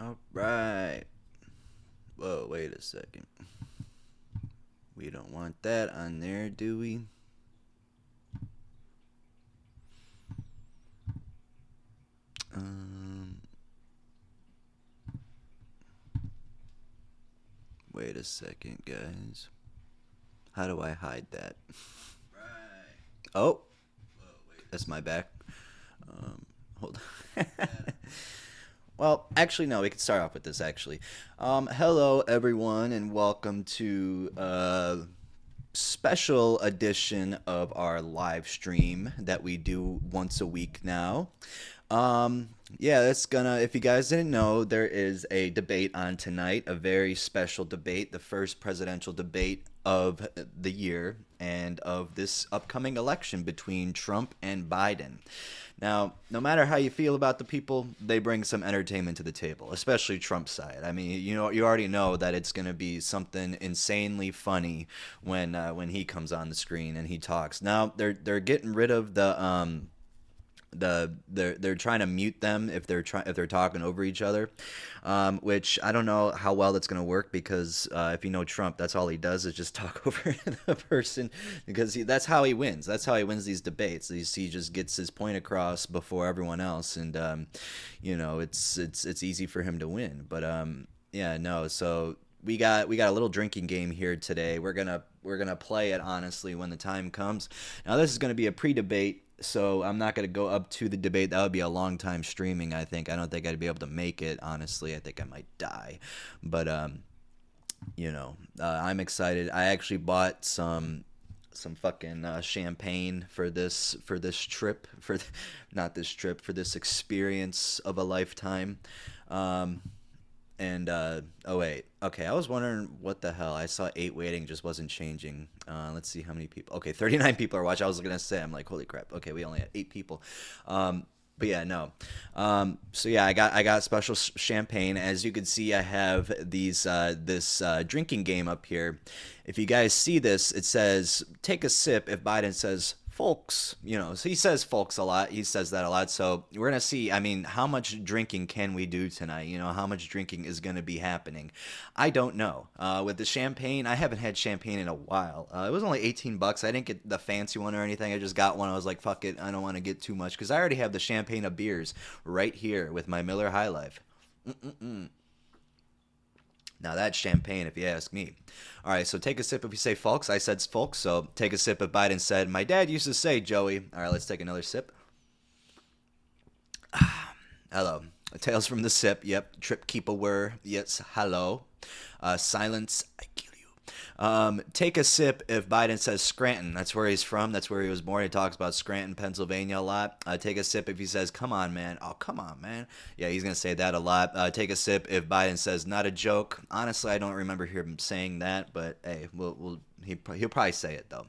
All right. Whoa, wait a second. We don't want that on there, do we? Um, Wait a second, guys. How do I hide that? Oh, that's my back. Hold on. Well, actually, no. We could start off with this. Actually, hello everyone, and welcome to special edition of our live stream that we do once a week now. Yeah, that's gonna, if you guys didn't know, there is a debate on tonight, a very special debate, the first presidential debate of the year and of this upcoming election between Trump and Biden. Now, no matter how you feel about the people, they bring some entertainment to the table, especially Trump's side. I mean, you already know that it's going to be something insanely funny when he comes on the screen and he talks. Now, they're getting rid of they're trying to mute them if they're talking over each other, which I don't know how well that's going to work because if you know Trump, that's all he does is just talk over the person because that's how he wins. That's how he wins these debates. He just gets his point across before everyone else, and it's easy for him to win. But yeah, no. So we got a little drinking game here today. We're gonna play it honestly when the time comes. Now this is gonna be a pre-debate, so I'm not gonna go up to the debate. That would be a long time streaming. I think. I don't think I'd be able to make it. Honestly, I think I might die. But I'm excited. I actually bought some fucking champagne for this trip not this trip for this experience of a lifetime. Um, and oh wait, okay. I was wondering what the hell. I saw eight waiting, just wasn't changing. Let's see how many people. Okay, 39 people are watching. I was gonna say, I'm like, holy crap. Okay, we only had eight people. But yeah, no. So yeah, I got special champagne. As you can see, I have this drinking game up here. If you guys see this, it says take a sip if Biden says folks. So he says folks a lot. He says that a lot. So we're gonna see. I mean, how much drinking can we do tonight? How much drinking is gonna be happening? I don't know. With the champagne, I haven't had champagne in a while. It was only 18 bucks. I didn't get the fancy one or anything. I just got one. I was like, fuck it. I don't want to get too much because I already have the champagne of beers right here with my Miller High Life. Mm-mm-mm. Now that's champagne, if you ask me. All right, so take a sip if you say folks. I said folks, so take a sip if Biden said, my dad used to say, Joey. All right, let's take another sip. Hello. Tales from the sip. Yep. Trip keep aware. Yes. Hello. Silence. I kill you. Take a sip if Biden says Scranton. That's where he's from. That's where he was born. He talks about Scranton, Pennsylvania a lot. Take a sip if he says, come on, man. Oh, come on, man. Yeah, he's going to say that a lot. Take a sip if Biden says, not a joke. Honestly, I don't remember him saying that, but hey, he'll probably say it, though.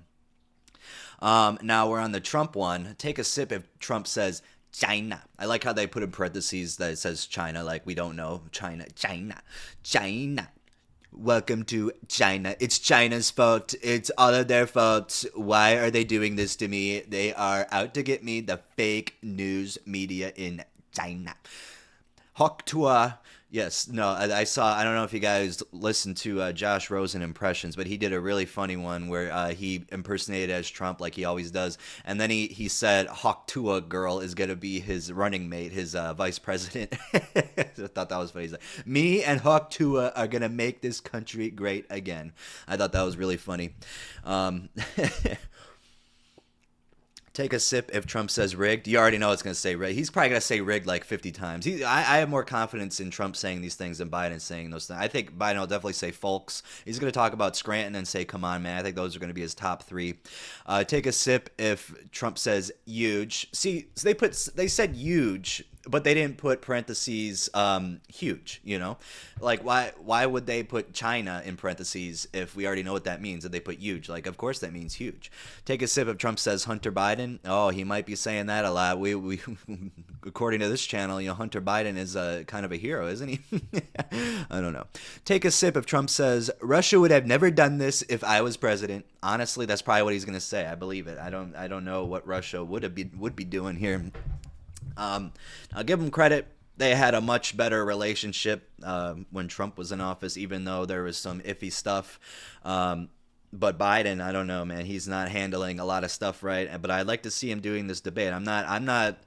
Now we're on the Trump one. Take a sip if Trump says, China. I like how they put in parentheses that it says China, like we don't know. China, China, China. Welcome to China. It's China's fault. It's all of their fault. Why are they doing this to me? They are out to get me, the fake news media in China. Hok Tua. Yes, no, I saw, I don't know if you guys listened to Josh Rosen impressions, but he did a really funny one where he impersonated as Trump like he always does. And then he said Hok Tua girl is going to be his running mate, his vice president. I thought that was funny. He's like, me and Hok Tua are going to make this country great again. I thought that was really funny. Take a sip if Trump says rigged. You already know it's going to say rigged. He's probably going to say rigged like 50 times. I have more confidence in Trump saying these things than Biden saying those things. I think Biden will definitely say folks. He's going to talk about Scranton and say, come on, man. I think those are going to be his top three. Take a sip if Trump says huge. See, they said huge, but they didn't put parentheses huge, Like, why would they put China in parentheses if we already know what that means? That they put huge. Like, of course that means huge. Take a sip if Trump says Hunter Biden. Oh, he might be saying that a lot. We according to this channel, Hunter Biden is kind of a hero, isn't he? I don't know. Take a sip if Trump says Russia would have never done this if I was president. Honestly, that's probably what he's going to say. I believe it. I don't know what Russia would be doing here. I'll give him credit. they had a much better relationship when Trump was in office, even though there was some iffy stuff. But Biden, I don't know, man. He's not handling a lot of stuff right. But I'd like to see him doing this debate. I'm not.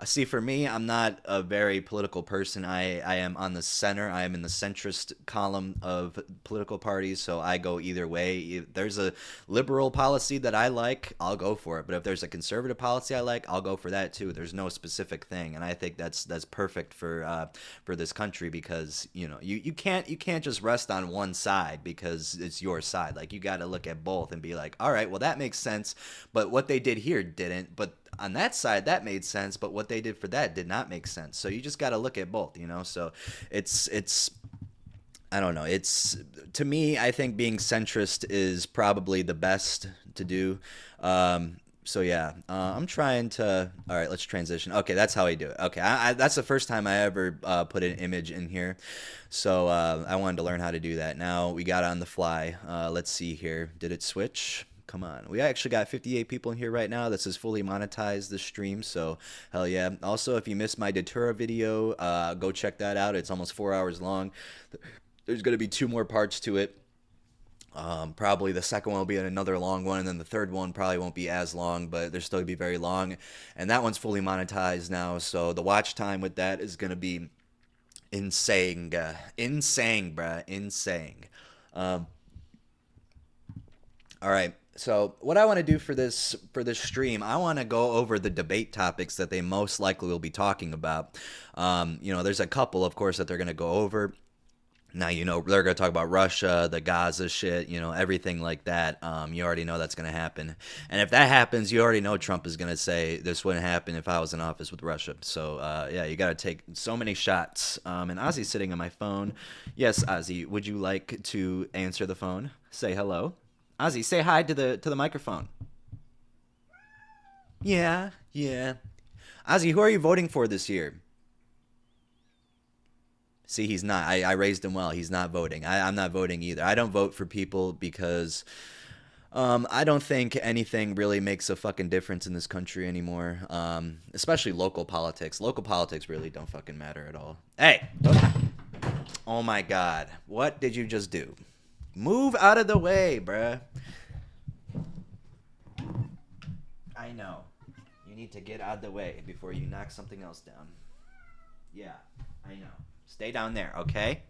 See, for me, I'm not a very political person. I am on the center. I am in the centrist column of political parties, so I go either way. If there's a liberal policy that I like, I'll go for it. But if there's a conservative policy I like, I'll go for that too. There's no specific thing, and I think that's perfect for this country, because you can't just rest on one side because it's your side. Like, you got to look at both and be like, all right, well, that makes sense, but what they did here didn't. But on that side, that made sense, but what they did for that did not make sense. So you just got to look at both, So it's I don't know. It's, to me, I think being centrist is probably the best to do. So yeah, I'm trying to. All right, let's transition. Okay, that's how I do it. Okay, that's the first time I ever put an image in here, so I wanted to learn how to do that. Now we got it on the fly. Let's see here. Did it switch? Come on. We actually got 58 people in here right now. This is fully monetized, this stream, so hell yeah. Also, if you missed my Datura video, go check that out. It's almost 4 hours long. There's going to be 2 more parts to it. Probably the second one will be another long one, and then the third one probably won't be as long, but there's still going to be very long. And that one's fully monetized now, so the watch time with that is going to be insane. Insane, bruh. Insane. All right. So what I want to do for this stream, I want to go over the debate topics that they most likely will be talking about. There's a couple, of course, that they're going to go over. Now, they're going to talk about Russia, the Gaza shit, everything like that. You already know that's going to happen. And if that happens, you already know Trump is going to say, this wouldn't happen if I was in office with Russia. So, yeah, you got to take so many shots. And Ozzy's sitting on my phone. Yes, Ozzy, would you like to answer the phone? Say hello. Ozzy, say hi to the microphone. Yeah. Ozzy, who are you voting for this year? See, he's not. I raised him well. He's not voting. I'm not voting either. I don't vote for people because I don't think anything really makes a fucking difference in this country anymore, especially local politics. Local politics really don't fucking matter at all. Hey! Oh my God. What did you just do? Move out of the way, bruh. I know. You need to get out of the way before you knock something else down. Yeah, I know. Stay down there, okay?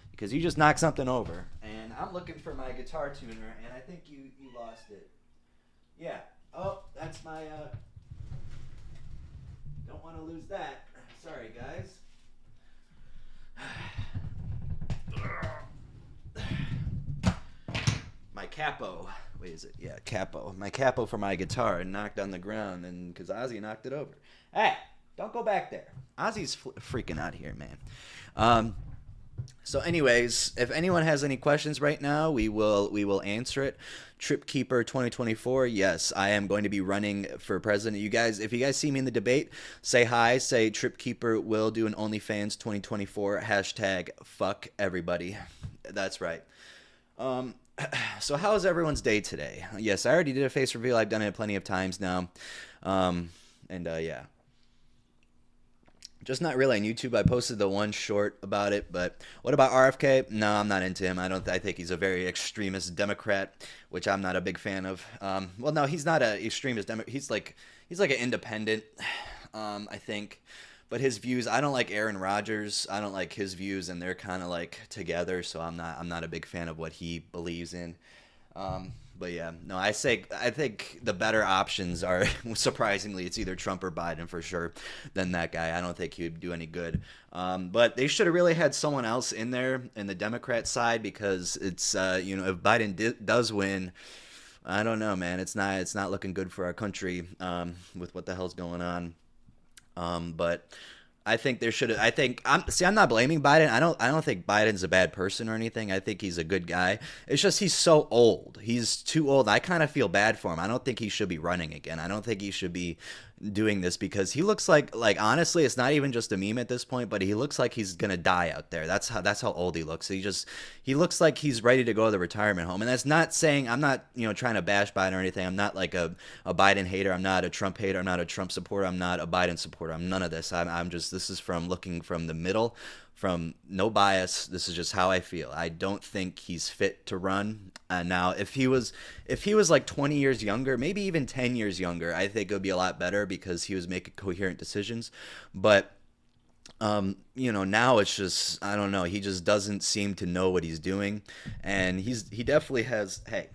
Because you just knocked something over. And I'm looking for my guitar tuner, and I think you lost it. Yeah. Oh, that's my, don't want to lose that. Sorry, guys. My capo. Wait, is it? Yeah, capo. My capo for my guitar and knocked on the ground, and because Ozzy knocked it over. Hey, don't go back there. Ozzy's freaking out here, man. So anyways, if anyone has any questions right now, we will answer it. Trip Keeper 2024. Yes, I am going to be running for president. You guys, if you guys see me in the debate, say hi. Say Trip Keeper will do an OnlyFans 2024. Hashtag fuck everybody. That's right. So how is everyone's day today? Yes, I already did a face reveal. I've done it plenty of times now. Yeah. Just not really on YouTube. I posted the one short about it, but what about RFK? No, I'm not into him. I think he's a very extremist Democrat, which I'm not a big fan of. Well, no, he's not an extremist Democrat. He's like an independent, I think. But his views, I don't like Aaron Rodgers. I don't like his views, and they're kind of like together. So I'm not a big fan of what he believes in. But yeah, no, I think the better options are, surprisingly, it's either Trump or Biden for sure than that guy. I don't think he would do any good. But they should have really had someone else in there in the Democrat side, because it's if Biden does win, I don't know, man. It's not looking good for our country with what the hell's going on. But I think there should. I'm not blaming Biden. I don't think Biden's a bad person or anything. I think he's a good guy. It's just he's so old. He's too old. I kind of feel bad for him. I don't think he should be running again. I don't think he should be doing this because he looks like honestly, it's not even just a meme at this point, but he looks like he's gonna die out there. That's how old he looks. He looks like he's ready to go to the retirement home. And that's not saying, I'm not trying to bash Biden or anything. I'm not like a Biden hater. I'm not a Trump hater. I'm not a Trump supporter. I'm not a Biden supporter. I'm none of this. I'm just, this is from looking from the middle, from no bias. This is just how I feel. I don't think he's fit to run. Now, if he was like 20 years younger, maybe even 10 years younger, I think it would be a lot better because he was making coherent decisions. But now it's just, I don't know. He just doesn't seem to know what he's doing, and he definitely has. Hey,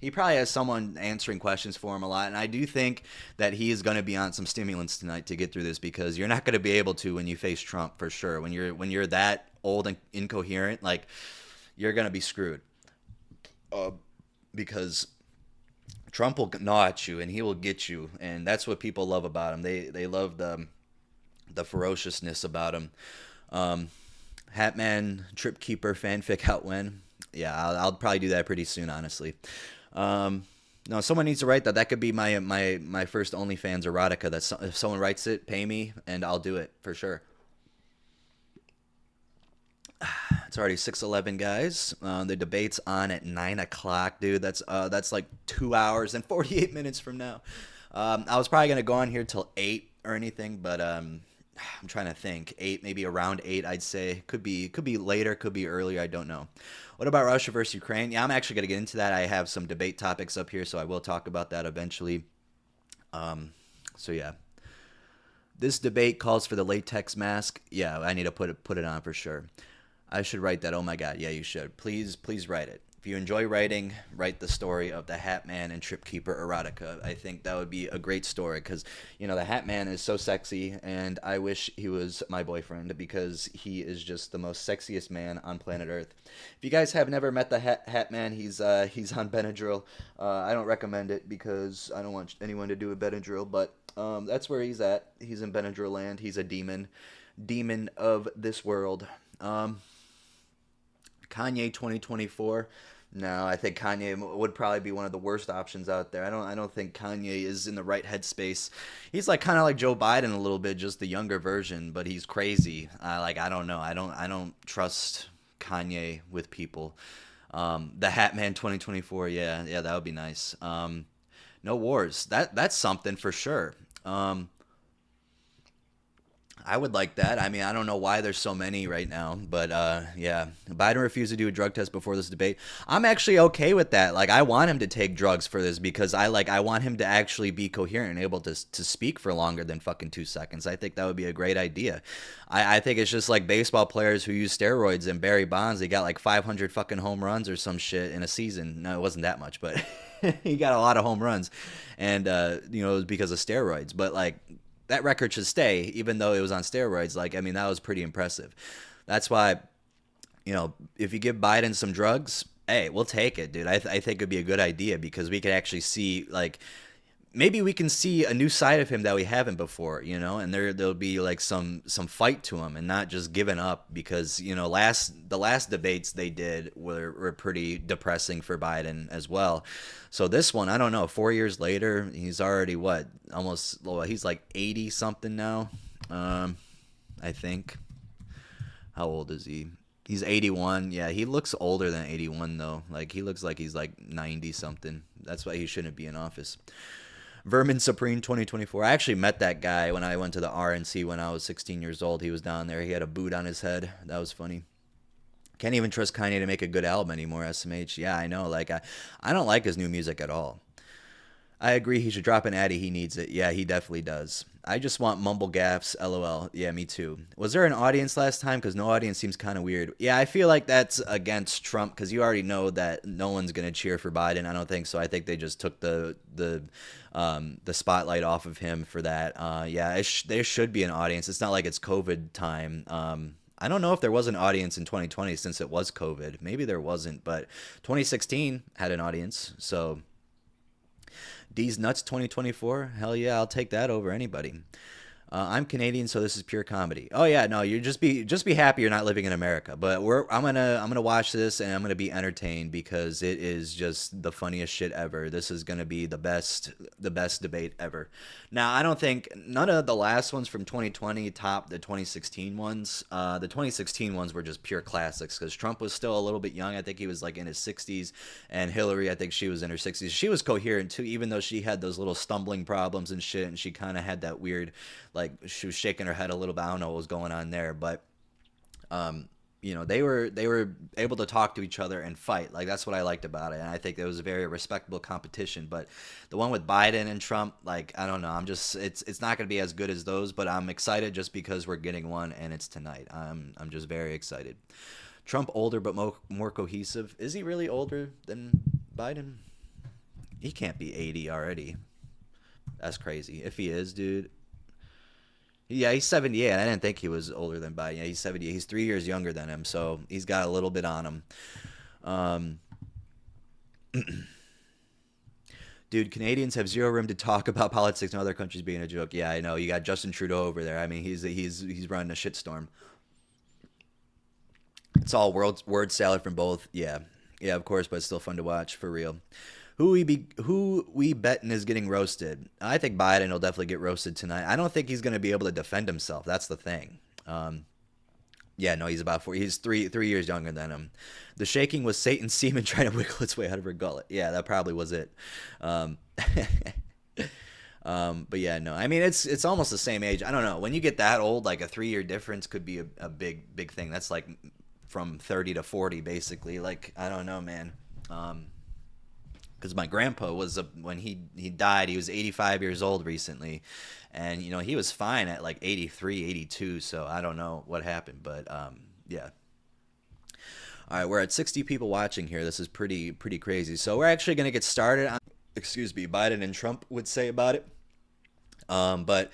he probably has someone answering questions for him a lot, and I do think that he is going to be on some stimulants tonight to get through this, because you're not going to be able to when you face Trump, for sure. When you're that old and incoherent, like, you're going to be screwed. Because Trump will gnaw at you and he will get you, and that's what people love about him. They love the ferociousness about him. Hatman Trip Keeper fanfic out when? Yeah, I'll probably do that pretty soon, honestly. No, someone needs to write that. That could be my first OnlyFans erotica. If someone writes it, pay me and I'll do it for sure. It's already 6:11, guys. The debate's on at 9 o'clock, dude. That's like 2 hours and 48 minutes from now. I was probably gonna go on here till 8 or anything, but I'm trying to think. 8, maybe around 8, I'd say. Could be later, could be earlier. I don't know. What about Russia versus Ukraine? Yeah, I'm actually gonna get into that. I have some debate topics up here, so I will talk about that eventually. So yeah. This debate calls for the latex mask. Yeah, I need to put it on for sure. I should write that. Oh my God. Yeah, you should. Please write it. If you enjoy writing, write the story of the Hat Man and Trip Keeper erotica. I think that would be a great story because, the Hat Man is so sexy, and I wish he was my boyfriend because he is just the most sexiest man on planet Earth. If you guys have never met the Hat Man, he's on Benadryl. I don't recommend it because I don't want anyone to do a Benadryl, but that's where he's at. He's in Benadryl land. He's a demon of this world. Kanye 2024. No, I think Kanye would probably be one of the worst options out there. I don't think Kanye is in the right headspace. He's like kind of like Joe Biden a little bit, just the younger version, but he's crazy. I don't know. I don't trust Kanye with people. The Hatman 2024. Yeah, that would be nice. No wars. That's something for sure. I would like that. I mean, I don't know why there's so many right now, but yeah. Biden refused to do a drug test before this debate. I'm actually okay with that. Like, I want him to take drugs for this because I want him to actually be coherent and able to speak for longer than fucking 2 seconds. I think that would be a great idea. I think it's just like baseball players who use steroids, and Barry Bonds, he got like 500 fucking home runs or some shit in a season. No, it wasn't that much, but he got a lot of home runs, and it was because of steroids. But like, that record should stay, even though it was on steroids. Like, I mean, that was pretty impressive. That's why, if you give Biden some drugs, hey, we'll take it, dude. I think it'd be a good idea because we could actually see, like, maybe we can see a new side of him that we haven't before, and there'll be like some fight to him and not just giving up because, the last debates they did were pretty depressing for Biden as well. So this one, I don't know, 4 years later, he's already he's like 80 something now. I think. How old is he? He's 81. Yeah, he looks older than 81 though. Like, he looks like he's like 90 something. That's why he shouldn't be in office. Vermin Supreme 2024. I actually met that guy when I went to the RNC when I was 16 years old. He was down there. He had a boot on his head. That was funny. Can't even trust Kanye to make a good album anymore, SMH. Yeah, I know. Like, I don't like his new music at all. I agree he should drop an Addy. He needs it. Yeah, he definitely does. I just want mumble gaffs. LOL. Yeah, me too. Was there an audience last time? Because no audience seems kind of weird. Yeah, I feel like that's against Trump because you already know that no one's going to cheer for Biden. I don't think so. I think they just took the spotlight off of him for that. Yeah, there should be an audience. It's not like it's COVID time. I don't know if there was an audience in 2020 since it was COVID. Maybe there wasn't, but 2016 had an audience. So D's Nuts 2024, hell yeah, I'll take that over anybody. I'm Canadian, so this is pure comedy. Oh yeah, no, you just be happy you're not living in America. But I'm gonna watch this and I'm gonna be entertained because it is just the funniest shit ever. This is gonna be the best debate ever. Now I don't think none of the last ones from 2020 top the 2016 ones. The 2016 ones were just pure classics because Trump was still a little bit young. I think he was like in his 60s, and Hillary, I think she was in her 60s. She was coherent too, even though she had those little stumbling problems and shit, and she kind of had that weird, like she was shaking her head a little bit. I don't know what was going on there, but they were able to talk to each other and fight. Like that's what I liked about it, and I think it was a very respectable competition. But the one with Biden and Trump, like I don't know, it's not going to be as good as those, but I'm excited just because we're getting one and it's tonight. I'm just very excited. Trump older but more cohesive. Is he really older than Biden? He can't be 80 already. That's crazy. If he is, dude. Yeah, he's 78. I didn't think he was older than Biden. Yeah, he's 70. He's 3 years younger than him, so he's got a little bit on him. Um, Dude, Canadians have zero room to talk about politics and other countries being a joke. Yeah, I know. You got Justin Trudeau over there. I mean, he's running a shitstorm. It's all word salad from both. Yeah, yeah, of course, but it's still fun to watch for real. Who we betting is getting roasted? I think Biden will definitely get roasted tonight. I don't think he's going to be able to defend himself. That's the thing. Yeah, no, he's about four. He's three years younger than him. The shaking was Satan's semen trying to wiggle its way out of her gullet. Yeah, that probably was it. Um, but yeah, no, I mean it's almost the same age. I don't know. When you get that old, like a 3 year difference could be a big thing. That's like from 30 to 40, basically. Like I don't know, man. Because my grandpa was when he died, he was 85 years old recently, and he was fine at like 83, 82. So I don't know what happened, but yeah. All right, we're at 60 people watching here. This is pretty crazy. So we're actually gonna get started on, excuse me, Biden and Trump would say about it. But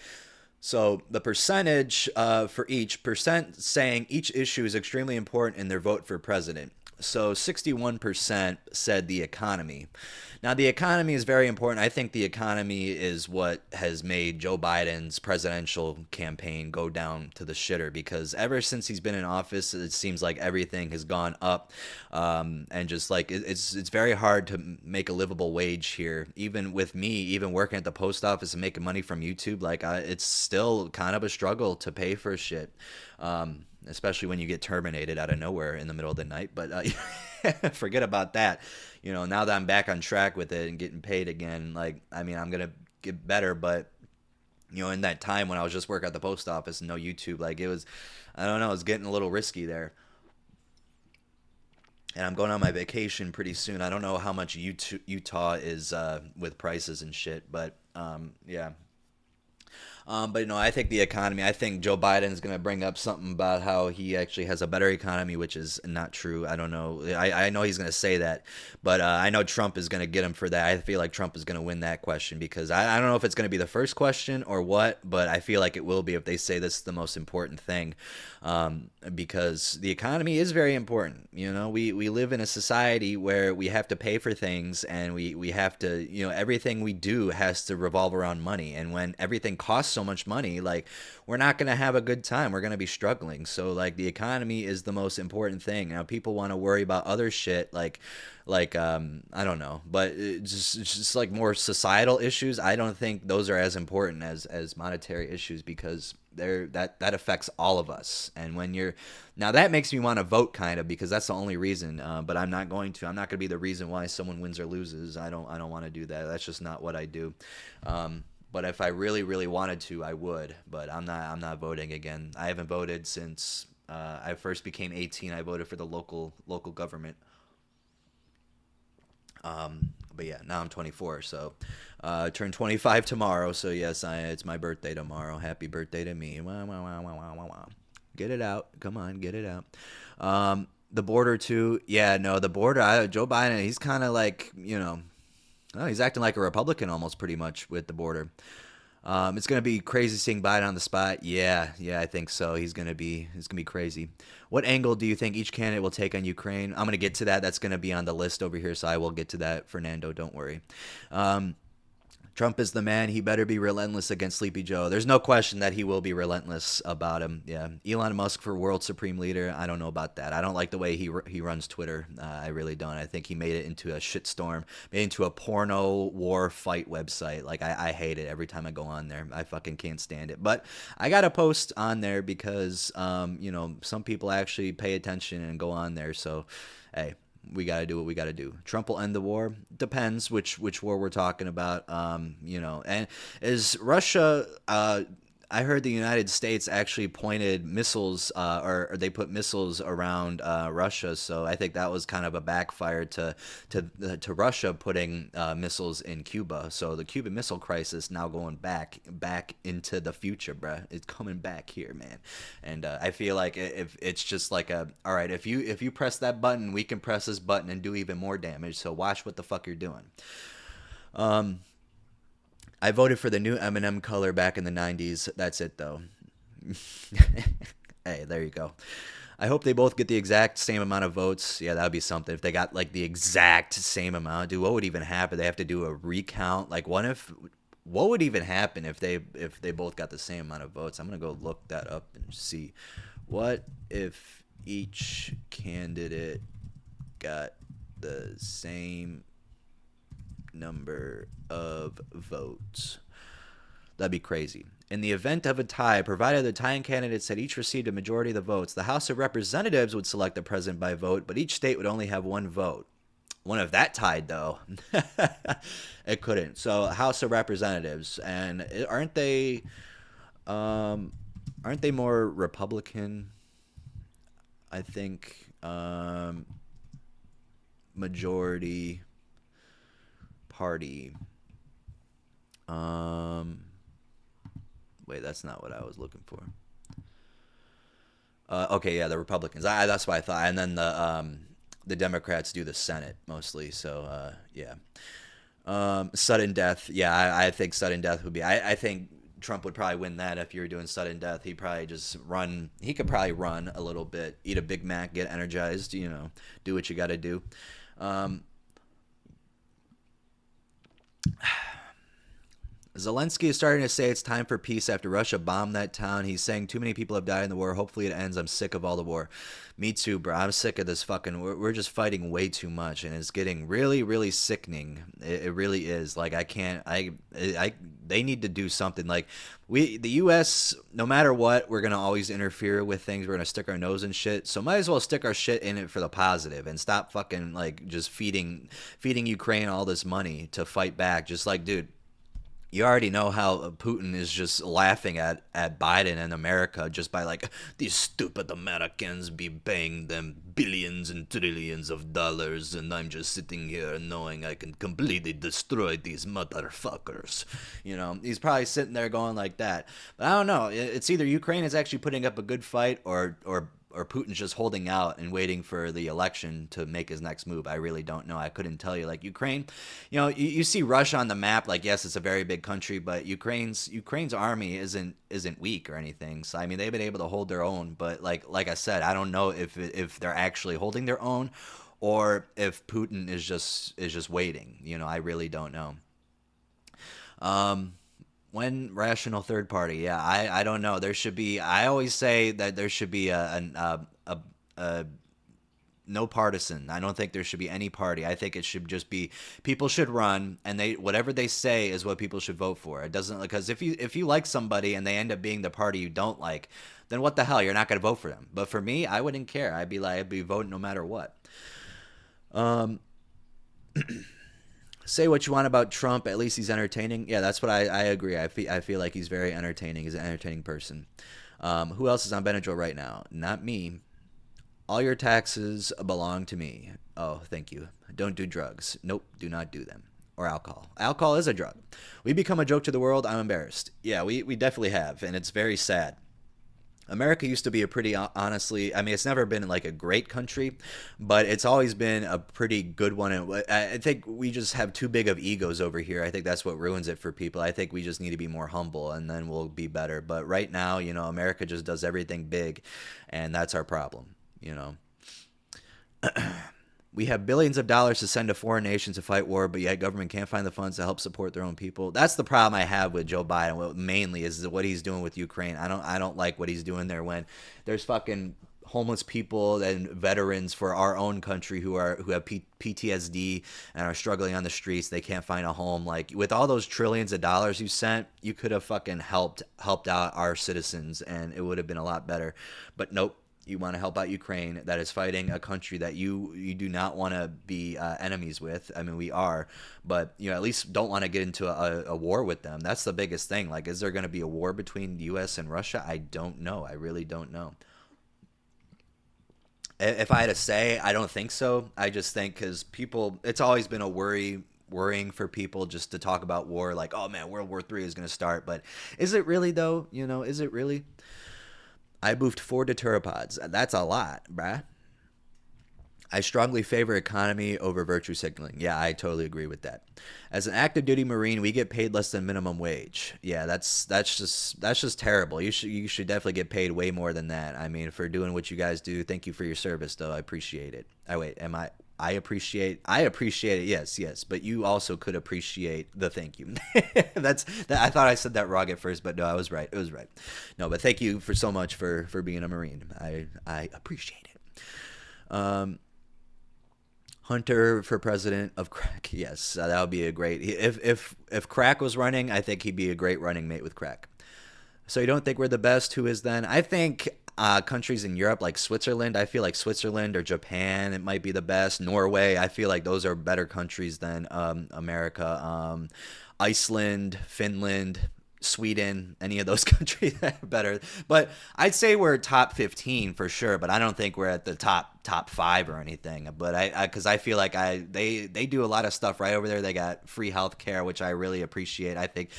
so the percentage for each percent saying each issue is extremely important in their vote for president. So 61% said the economy. Now, the economy is very important. I think the economy is what has made Joe Biden's presidential campaign go down to the shitter because ever since he's been in office, it seems like everything has gone up. And just like it's very hard to make a livable wage here. Even with me, even working at the post office and making money from YouTube, like it's still kind of a struggle to pay for shit. Especially when you get terminated out of nowhere in the middle of the night. But forget about that. Now that I'm back on track with it and getting paid again, like, I mean, I'm going to get better. But, in that time when I was just working at the post office and no YouTube, like it was, I don't know, it's getting a little risky there. And I'm going on my vacation pretty soon. I don't know how much Utah is with prices and shit. But, yeah. But I think the economy. I think Joe Biden is going to bring up something about how he actually has a better economy, which is not true. I don't know. I know he's going to say that, but I know Trump is going to get him for that. I feel like Trump is going to win that question because I don't know if it's going to be the first question or what, but I feel like it will be if they say this is the most important thing, because the economy is very important. We live in a society where we have to pay for things and we have to, everything we do has to revolve around money, and when everything costs so much money, like we're not going to have a good time. We're going to be struggling. So like the economy is the most important thing. Now people want to worry about other shit like I don't know, but just like more societal issues. I don't think those are as important as monetary issues because that affects all of us. And when you're now, that makes me want to vote kind of because that's the only reason. But I'm not going to. I'm not going to be the reason why someone wins or loses. I don't want to do that. That's just not what I do. But if I really wanted to, I would. But I'm not voting again. I haven't voted since I first became 18. I voted for the local government. But yeah, now I'm 24, so I turn 25 tomorrow. So yes, it's my birthday tomorrow. Happy birthday to me! Wow, wow, wow, wow, wow, wow. Get it out, come on, get it out. The border too. Yeah, no, the border. Joe Biden, he's kind of like oh, he's acting like a Republican almost, pretty much with the border. It's gonna be crazy seeing Biden on the spot. Yeah, I think so. It's gonna be crazy. What angle do you think each candidate will take on Ukraine? I'm gonna get to that. That's gonna be on the list over here, so I will get to that, Fernando. Don't worry. Trump is the man. He better be relentless against Sleepy Joe. There's no question that he will be relentless about him. Yeah, Elon Musk for world supreme leader. I don't know about that. I don't like the way he runs Twitter. I really don't. I think he made it into a shitstorm, made it into a porno war fight website. Like I hate it every time I go on there. I fucking can't stand it. But I got a post on there because some people actually pay attention and go on there. So hey, we got to do what we got to do. Trump will end the war. Depends which war we're talking about. And is Russia, I heard the United States actually pointed missiles, or they put missiles around Russia. So I think that was kind of a backfire to Russia putting missiles in Cuba. So the Cuban Missile Crisis now going back into the future, bruh. It's coming back here, man. And I feel like if it's just like all right, if you press that button, we can press this button and do even more damage. So watch what the fuck you're doing. I voted for the new M&M color back in the 90s. That's it, though. Hey, there you go. I hope they both get the exact same amount of votes. Yeah, that would be something. If they got, like, the exact same amount, dude, what would even happen? They have to do a recount? Like, what would even happen if they both got the same amount of votes? I'm going to go look that up and see. What if each candidate got the same number of votes? That'd be crazy. In the event of a tie, provided the tying candidates had each received a majority of the votes, the House of Representatives would select the president by vote, but each state would only have one vote. What if that tied, though? It couldn't. So House of Representatives, and aren't they more Republican? I think majority party. Wait, that's not what I was looking for. Okay, yeah, the Republicans. That's what I thought. And then the Democrats do the Senate mostly. So yeah. Sudden death. Yeah, I think sudden death would be. I think Trump would probably win that if you were doing sudden death. He'd probably just run. He could probably run a little bit, eat a Big Mac, get energized. Do what you got to do. Zelensky is starting to say it's time for peace after Russia bombed that town. He's saying too many people have died in the war. Hopefully it ends. I'm sick of all the war. Me too, bro. I'm sick of this fucking... We're just fighting way too much, and it's getting really, really sickening. It really is. Like, I can't... They need to do something. Like, the U.S., no matter what, we're going to always interfere with things. We're going to stick our nose in shit. So might as well stick our shit in it for the positive and stop fucking, like, just feeding Ukraine all this money to fight back. Just like, dude... You already know how Putin is just laughing at Biden and America just by like, these stupid Americans be paying them billions and trillions of dollars, and I'm just sitting here knowing I can completely destroy these motherfuckers. He's probably sitting there going like that. But I don't know. It's either Ukraine is actually putting up a good fight or Putin's just holding out and waiting for the election to make his next move. I really don't know. I couldn't tell you. Like Ukraine, you see Russia on the map. Like, yes, it's a very big country, but Ukraine's army isn't weak or anything. So I mean, they've been able to hold their own. But like I said, I don't know if they're actually holding their own, or if Putin is just waiting. I really don't know. When rational third party, yeah, I don't know. There should be. I always say that there should be a no partisan. I don't think there should be any party. I think it should just be people should run, and whatever they say is what people should vote for. It doesn't, because if you like somebody and they end up being the party you don't like, then what the hell? You're not going to vote for them. But for me, I wouldn't care. I'd be voting no matter what. Say what you want about Trump, at least he's entertaining. Yeah, that's what I agree. I feel like he's very entertaining. He's an entertaining person. Who else is on Benadryl right now? Not me. All your taxes belong to me. Oh, thank you. Don't do drugs. Nope, do not do them. Or alcohol. Alcohol is a drug. We become a joke to the world. I'm embarrassed. Yeah, we definitely have, and it's very sad. America used to be a pretty, honestly, I mean, it's never been like a great country, but it's always been a pretty good one. I think we just have too big of egos over here. I think that's what ruins it for people. I think we just need to be more humble, and then we'll be better. But right now, America just does everything big, and that's our problem, We have billions of dollars to send to foreign nations to fight war, but yet government can't find the funds to help support their own people. That's the problem I have with Joe Biden. What mainly is what he's doing with Ukraine. I don't like what he's doing there when there's fucking homeless people and veterans for our own country who have PTSD and are struggling on the streets. They can't find a home. Like, with all those trillions of dollars you sent, you could have fucking helped out our citizens, and it would have been a lot better. But nope. You want to help out Ukraine that is fighting a country that you do not want to be enemies with. I mean, we are, but at least don't want to get into a war with them. That's the biggest thing. Like, is there going to be a war between the U.S. and Russia? I don't know. I really don't know. If I had to say, I don't think so. I just think because people, it's always been a worrying for people just to talk about war. Like, oh man, World War III is going to start. But is it really though? Is it really? I moved 4 deuteropods. That's a lot, bruh. I strongly favor economy over virtue signaling. Yeah, I totally agree with that. As an active duty Marine, we get paid less than minimum wage. Yeah, that's just terrible. You should definitely get paid way more than that. I mean, for doing what you guys do. Thank you for your service, though. I appreciate it. I appreciate it. Yes. But you also could appreciate the thank you. I thought I said that wrong at first, but no, I was right. It was right. No, but thank you for so much for being a Marine. I appreciate it. Hunter for president of crack. Yes, that would be a great. If crack was running, I think he'd be a great running mate with crack. So you don't think we're the best? Who is then? I think countries in Europe like Switzerland. I feel like Switzerland or Japan, it might be the best. Norway, I feel like those are better countries than America. Iceland, Finland, Sweden, any of those countries are better. But I'd say we're top 15 for sure, but I don't think we're at the top 5 or anything. But because I feel like they do a lot of stuff right over there. They got free healthcare, which I really appreciate. I think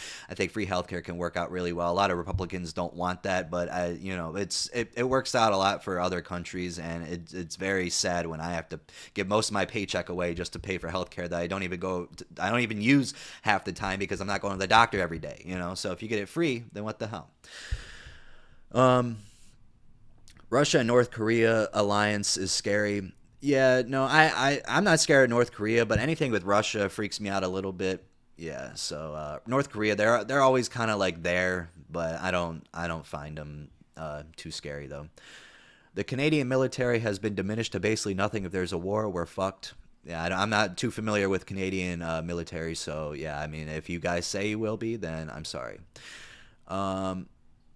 free healthcare can work out really well. A lot of Republicans don't want that, but it works out a lot for other countries, and it's very sad when I have to give most of my paycheck away just to pay for healthcare that I don't even use half the time because I'm not going to the doctor every day. So if you get it free, then what the hell? Russia and North Korea alliance is scary. Yeah, no, I'm not scared of North Korea, but anything with Russia freaks me out a little bit. Yeah, so North Korea, they're always kind of like there, but I don't find them too scary though. The Canadian military has been diminished to basically nothing. If there's a war, we're fucked. Yeah, I'm not too familiar with Canadian military, so yeah, I mean, if you guys say you will be, then I'm sorry.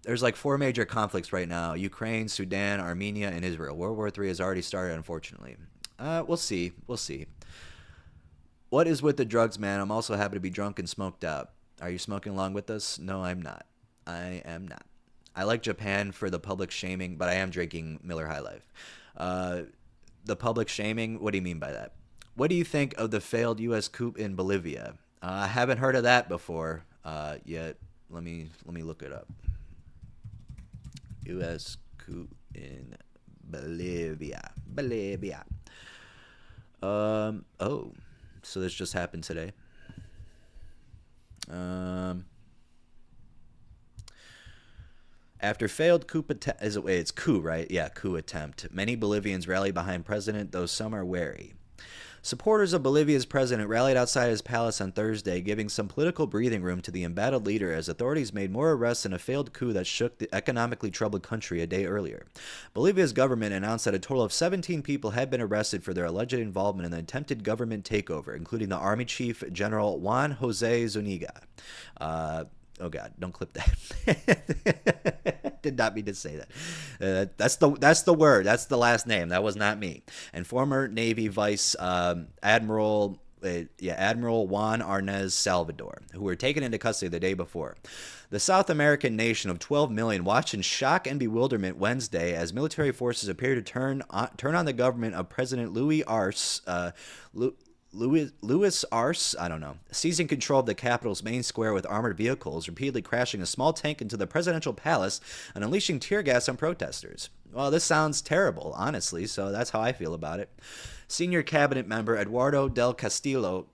There's like 4 major conflicts right now: Ukraine, Sudan, Armenia, and Israel. World War III has already started, unfortunately. We'll see. What is with the drugs, man? I'm also happy to be drunk and smoked out. Are you smoking along with us? No, I'm not. I am not. I like Japan for the public shaming, but I am drinking Miller High Life. The public shaming, what do you mean by that? What do you think of the failed U.S. coup in Bolivia? I haven't heard of that before yet. Let me look it up. U.S. coup in Bolivia. Oh, so this just happened today. After failed coup attempt, it's coup, right? Yeah, coup attempt. Many Bolivians rally behind president, though some are wary. Supporters of Bolivia's president rallied outside his palace on Thursday, giving some political breathing room to the embattled leader as authorities made more arrests in a failed coup that shook the economically troubled country a day earlier. Bolivia's government announced that a total of 17 people had been arrested for their alleged involvement in the attempted government takeover, including the Army Chief General Juan Jose Zuniga. Oh God! Don't clip that. Did not mean to say that. That's the word. That's the last name. That was not me. And former Navy Vice Admiral Juan Arnez Salvador, who were taken into custody the day before. The South American nation of 12 million watched in shock and bewilderment Wednesday as military forces appeared to turn on the government of President Luis Arce. Luis Arce, I don't know, seizing control of the capital's main square with armored vehicles, repeatedly crashing a small tank into the presidential palace and unleashing tear gas on protesters. Well, this sounds terrible, honestly, so that's how I feel about it. Senior cabinet member Eduardo del Castillo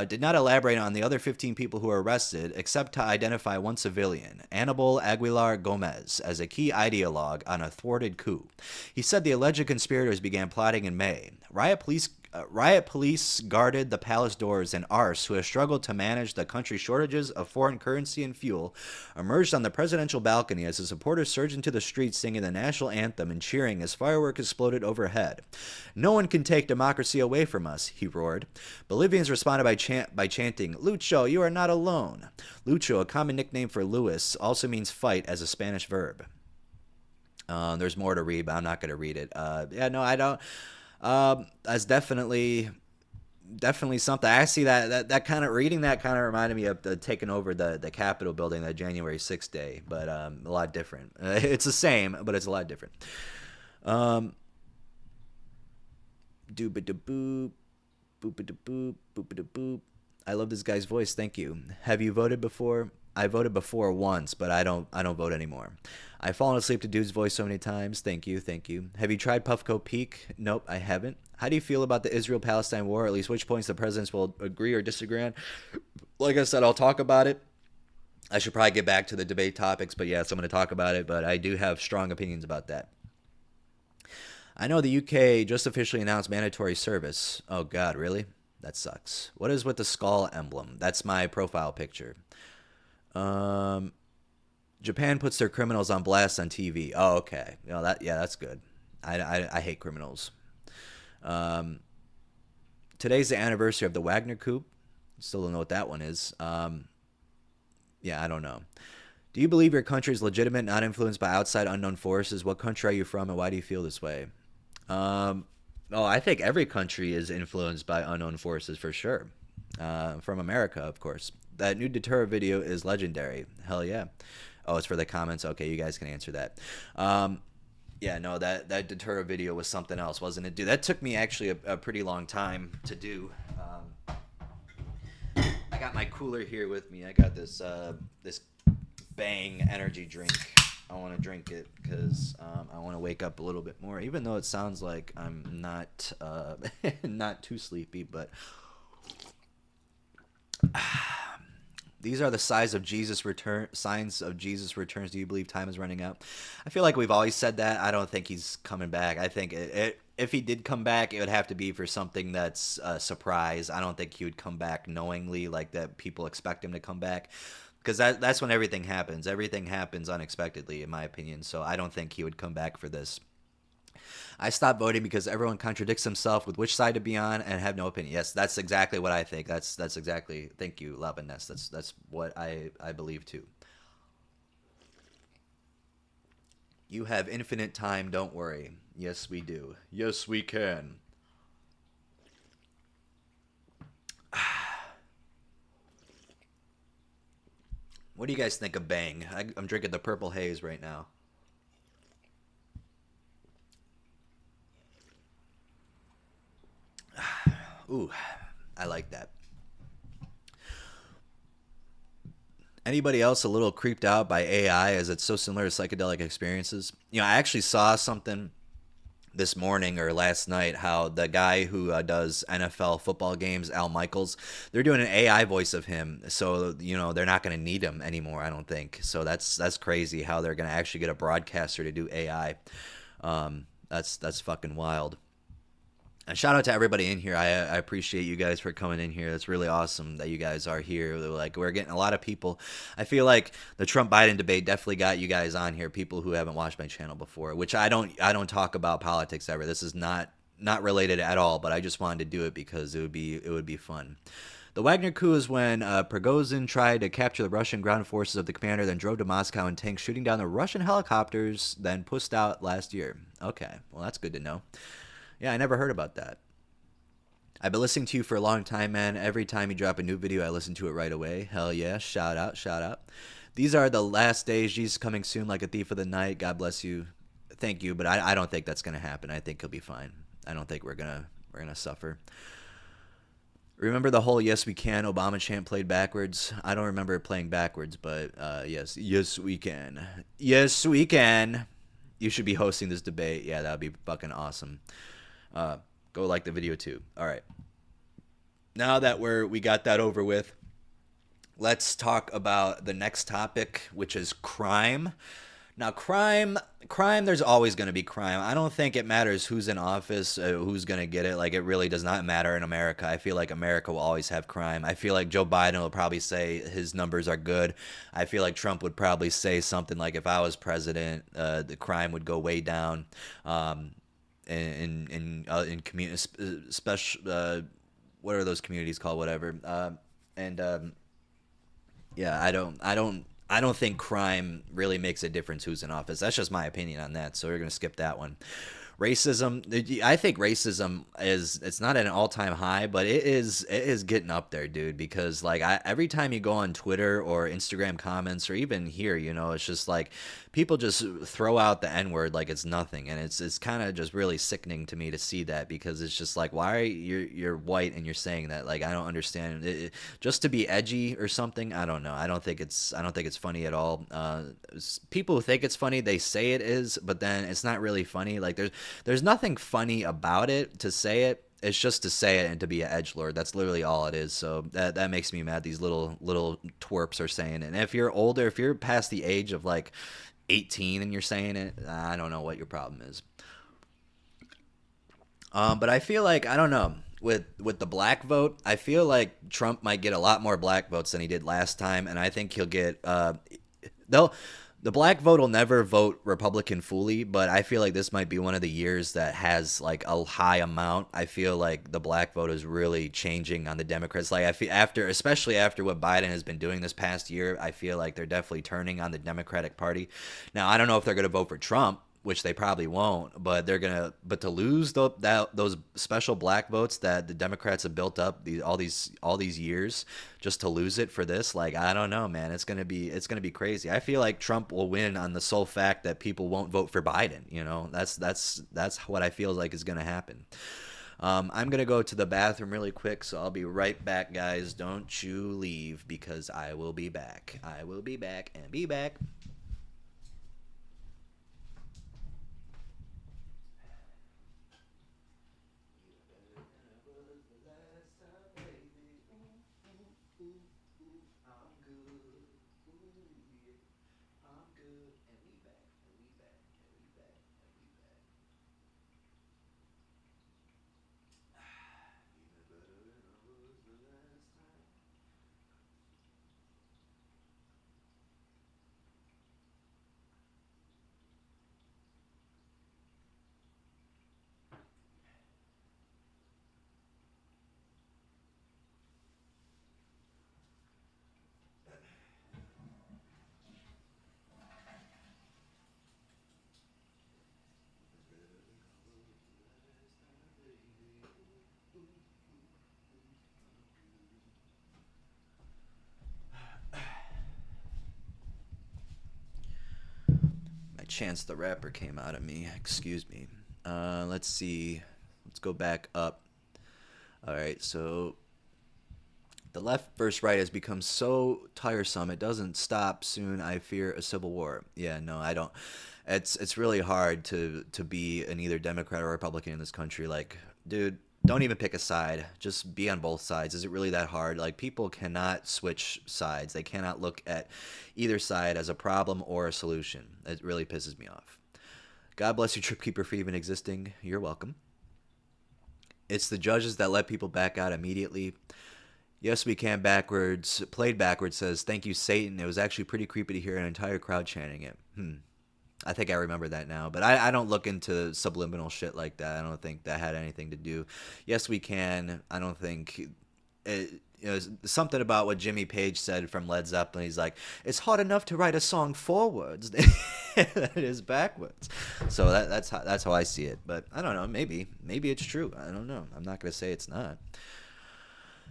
Did not elaborate on the other 15 people who were arrested, except to identify one civilian, Anibal Aguilar Gomez, as a key ideologue on a thwarted coup. He said the alleged conspirators began plotting in May. Riot police guarded the palace doors, and Arce, who has struggled to manage the country's shortages of foreign currency and fuel, emerged on the presidential balcony as his supporters surged into the streets singing the national anthem and cheering as fireworks exploded overhead. "No one can take democracy away from us," he roared. Bolivians responded by chanting, "Lucho, you are not alone." Lucho, a common nickname for Luis, also means fight as a Spanish verb. There's more to read, but I'm not going to read it. Yeah, no, I don't. That's definitely something. I see that kind of reading that kind of reminded me of taking over the Capitol building that January 6th day, but a lot different. It's the same, but it's a lot different. Doop-a-da-boop, boop-a-da-boop, boop-a-da-boop. I love this guy's voice. Thank you. Have you voted before? I voted before once, but I don't vote anymore. I've fallen asleep to Dude's voice so many times. Thank you. Have you tried Puffco Peak? Nope, I haven't. How do you feel about the Israel-Palestine war? At least which points the presidents will agree or disagree on? Like I said, I'll talk about it. I should probably get back to the debate topics, but yes, I'm going to talk about it, but I do have strong opinions about that. I know the UK just officially announced mandatory service. Oh God, really? That sucks. What is with the skull emblem? That's my profile picture. Japan puts their criminals on blast on TV. Oh, okay. That's good. I hate criminals. Today's the anniversary of the Wagner coup. Still don't know what that one is. Yeah, I don't know. Do you believe your country is legitimate, not influenced by outside unknown forces? What country are you from, and why do you feel this way? I think every country is influenced by unknown forces for sure. From America, of course. That new Deterra video is legendary. Hell yeah. Oh, it's for the comments. Okay, you guys can answer that. Yeah, no, that Deterra video was something else, wasn't it, dude? That took me actually a pretty long time to do. I got my cooler here with me. I got this this Bang energy drink. I want to drink it because I want to wake up a little bit more, even though it sounds like I'm not not too sleepy, but these are the signs of Jesus' returns. Do you believe time is running out? I feel like we've always said that. I don't think he's coming back. I think if he did come back, it would have to be for something that's a surprise. I don't think he would come back knowingly, like that people expect him to come back. Because that's when everything happens. Everything happens unexpectedly, in my opinion. So I don't think he would come back for this. I stopped voting because everyone contradicts himself with which side to be on and have no opinion. Yes, that's exactly what I think. That's exactly. Thank you, Love and Ness. That's what I believe too. You have infinite time. Don't worry. Yes, we do. Yes, we can. What do you guys think of Bang? I'm drinking the Purple Haze right now. Ooh, I like that. Anybody else a little creeped out by AI as it's so similar to psychedelic experiences? You know, I actually saw something this morning or last night how the guy who does NFL football games, Al Michaels, they're doing an AI voice of him. So, you know, they're not going to need him anymore, I don't think. So that's crazy how they're going to actually get a broadcaster to do AI. That's fucking wild. And shout out to everybody in here. I appreciate you guys for coming in here. It's really awesome that you guys are here. Like, we're getting a lot of people. I feel like the Trump-Biden debate definitely got you guys on here, people who haven't watched my channel before, which I don't talk about politics ever. This is not related at all, but I just wanted to do it because it would be fun. The Wagner coup is when Prigozhin tried to capture the Russian ground forces of the commander, then drove to Moscow in tanks, shooting down the Russian helicopters, then pushed out last year. Okay, well, that's good to know. Yeah, I never heard about that. I've been listening to you for a long time, man. Every time you drop a new video, I listen to it right away. Hell yeah. Shout out, shout out. These are the last days. Jesus coming soon like a thief of the night. God bless you. Thank you, but I don't think that's going to happen. I think he'll be fine. I don't think we're gonna suffer. Remember the whole "Yes We Can" Obama chant played backwards? I don't remember it playing backwards, but yes we can. Yes, we can. You should be hosting this debate. Yeah, that would be fucking awesome. Go like the video too. All right. now that we got that over with, let's talk about the next topic, which is crime. Now, crime. There's always going to be crime. I don't think it matters who's in office, who's going to get it. Like, it really does not matter in America. I feel like America will always have crime. I feel like Joe Biden will probably say his numbers are good. I feel like Trump would probably say something like, if I was president, the crime would go way down. In community special. What are those communities called? Whatever. And Yeah, I don't think crime really makes a difference who's in office. That's just my opinion on that. So we're gonna skip that one. Racism. I think racism is, it's not at an all-time high, but it is getting up there, dude. Because like, every time you go on Twitter or Instagram comments or even here, it's just like people just throw out the N-word like it's nothing, and it's kind of just really sickening to me to see that, because it's just like, why are you're white and you're saying that? Like, I don't understand. Just to be edgy or something. I don't know. I don't think it's funny at all. People who think it's funny, they say it is, but then it's not really funny. Like, there's nothing funny about it to say it. It's just to say it and to be an edgelord. That's literally all it is. So that makes me mad. These little twerps are saying it. And if you're older, if you're past the age of like 18 and you're saying it, I don't know what your problem is. But I feel like, I don't know, with the black vote, I feel like Trump might get a lot more black votes than he did last time, and I think he'll get they'll the black vote will never vote Republican fully, but I feel like this might be one of the years that has like a high amount. I feel like the black vote is really changing on the Democrats. Like, I feel especially after what Biden has been doing this past year, I feel like they're definitely turning on the Democratic Party. Now, I don't know if they're going to vote for Trump, which they probably won't, but but to lose those special black votes that the Democrats have built up all these years, just to lose it for this, like, I don't know, man. It's gonna be crazy. I feel like Trump will win on the sole fact that people won't vote for Biden. That's what I feel like is gonna happen. I'm gonna go to the bathroom really quick, so I'll be right back, guys. Don't you leave, because I will be back. I will be back and be back. My Chance the Rapper came out of me. Excuse me. Let's see. Let's go back up. All right, so the left versus right has become so tiresome. It doesn't stop soon. I fear a civil war. Yeah, no, I don't. It's really hard to be an either Democrat or Republican in this country. Like, dude, don't even pick a side. Just be on both sides. Is it really that hard? Like, people cannot switch sides. They cannot look at either side as a problem or a solution. It really pisses me off. God bless you, Trip Keeper, for even existing. You're welcome. It's the judges that let people back out immediately. Yes, we can backwards. Played backwards says, thank you, Satan. It was actually pretty creepy to hear an entire crowd chanting it. I think I remember that now. But I don't look into subliminal shit like that. I don't think that had anything to do. Yes, we can. I don't think... something about what Jimmy Page said from Led Zeppelin. He's like, it's hard enough to write a song forwards. It is backwards. So that's how I see it. But I don't know. Maybe it's true. I don't know. I'm not going to say it's not.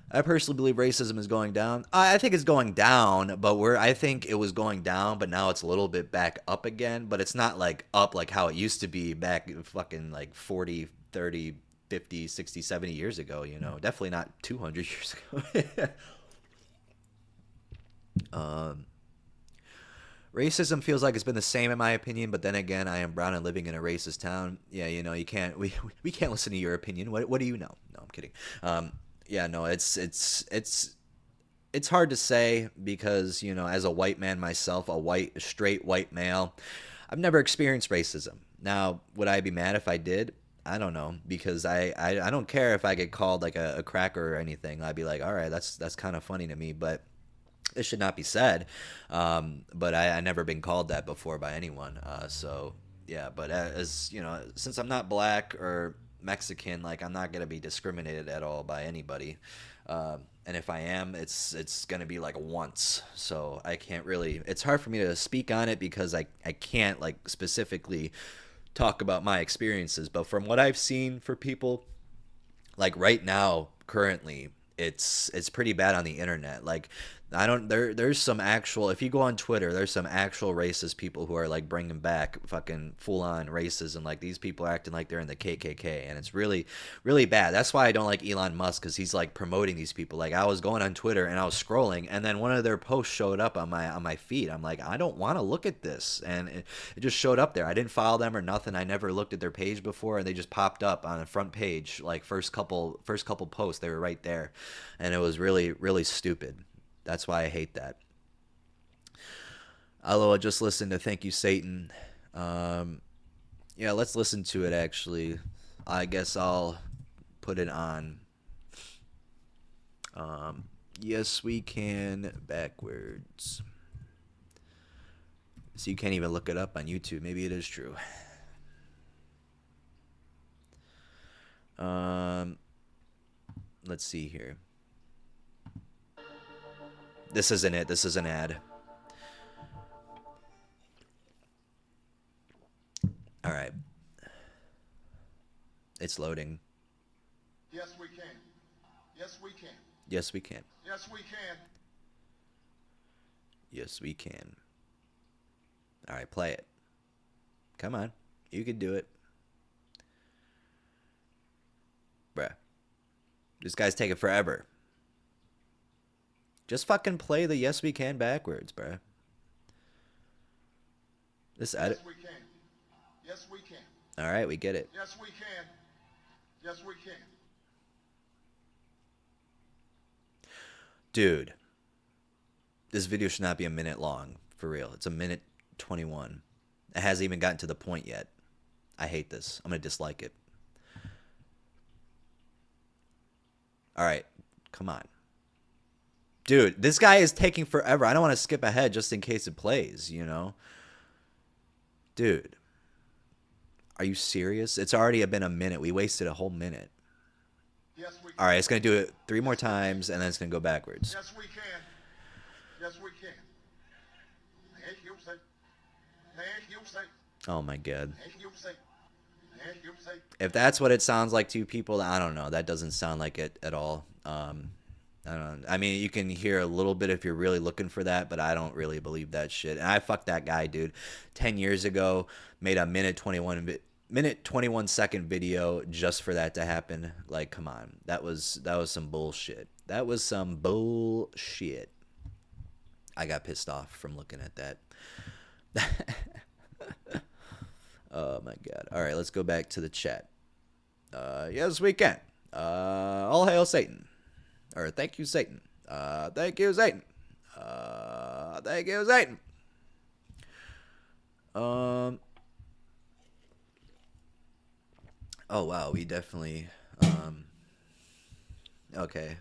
I personally believe racism is going down. I think it's going down, but I think it was going down, but now it's a little bit back up again. But it's not like up like how it used to be back fucking like 40, 30, 50, 60, 70 years ago, Definitely not 200 years ago. Racism feels like it's been the same in my opinion, but then again, I am brown and living in a racist town. Yeah, you can't we can't listen to your opinion. What do you know? No, I'm kidding. Yeah, no, it's hard to say because, you know, as a white man myself, a white straight white male, I've never experienced racism. Now, would I be mad if I did? I don't know because I don't care if I get called like a cracker or anything. I'd be like, all right, that's kind of funny to me, but it should not be said. But I never been called that before by anyone. So yeah, but as you know, since I'm not black or Mexican, like I'm not gonna be discriminated at all by anybody. And if I am, it's gonna be like once. So I can't really. It's hard for me to speak on it because I can't like specifically talk about my experiences. But from what I've seen for people like right now currently it's pretty bad on the internet. Like I don't there's some actual, if you go on Twitter, there's some actual racist people who are like bringing back fucking full on racism. Like these people are acting like they're in the KKK, and it's really bad. That's why I don't like Elon Musk, because he's like promoting these people. Like I was going on Twitter and I was scrolling, and then one of their posts showed up on my feed. I'm like, I don't want to look at this, and it just showed up there. I didn't follow them or nothing. I never looked at their page before, and they just popped up on the front page. Like first couple posts, they were right there, and it was really stupid. That's why I hate that. Although I just listened to Thank You Satan. Yeah, let's listen to it actually. I guess I'll put it on. Yes, we can backwards. So you can't even look it up on YouTube. Maybe it is true. Let's see here. This isn't it. This is an ad. All right. It's loading. Yes, we can. Yes, we can. Yes, we can. Yes, we can. Yes, we can. All right, play it. Come on. You can do it. Bruh. This guy's taking forever. Just fucking play the Yes We Can backwards, bruh. This edit. Yes, we can. Yes, we can. All right, we get it. Yes, we can. Yes, we can. Dude, this video should not be a minute long, for real. It's a minute 21. It hasn't even gotten to the point yet. I hate this. I'm going to dislike it. All right, come on. Dude, this guy is taking forever. I don't want to skip ahead just in case it plays, you know? Dude, are you serious? It's already been a minute. We wasted a whole minute. Yes, we can. All right, it's going to do it 3 more times, and then it's going to go backwards. Yes, we can. Yes, we can. Thank you, say. Thank you, say. Oh, my God. Thank you, say. Thank you, say. If that's what it sounds like to people, I don't know. That doesn't sound like it at all. I don't. I mean, you can hear a little bit if you're really looking for that, but I don't really believe that shit. And I fucked that guy, dude. 10 years ago, made a minute 21 second video just for that to happen. Like, come on, that was some bullshit. That was some bullshit. I got pissed off from looking at that. Oh my God. All right, let's go back to the chat. Yes, we can. All hail Satan. Or thank you, Satan. Thank you, Satan. Thank you, Satan. Oh wow, we definitely. Okay.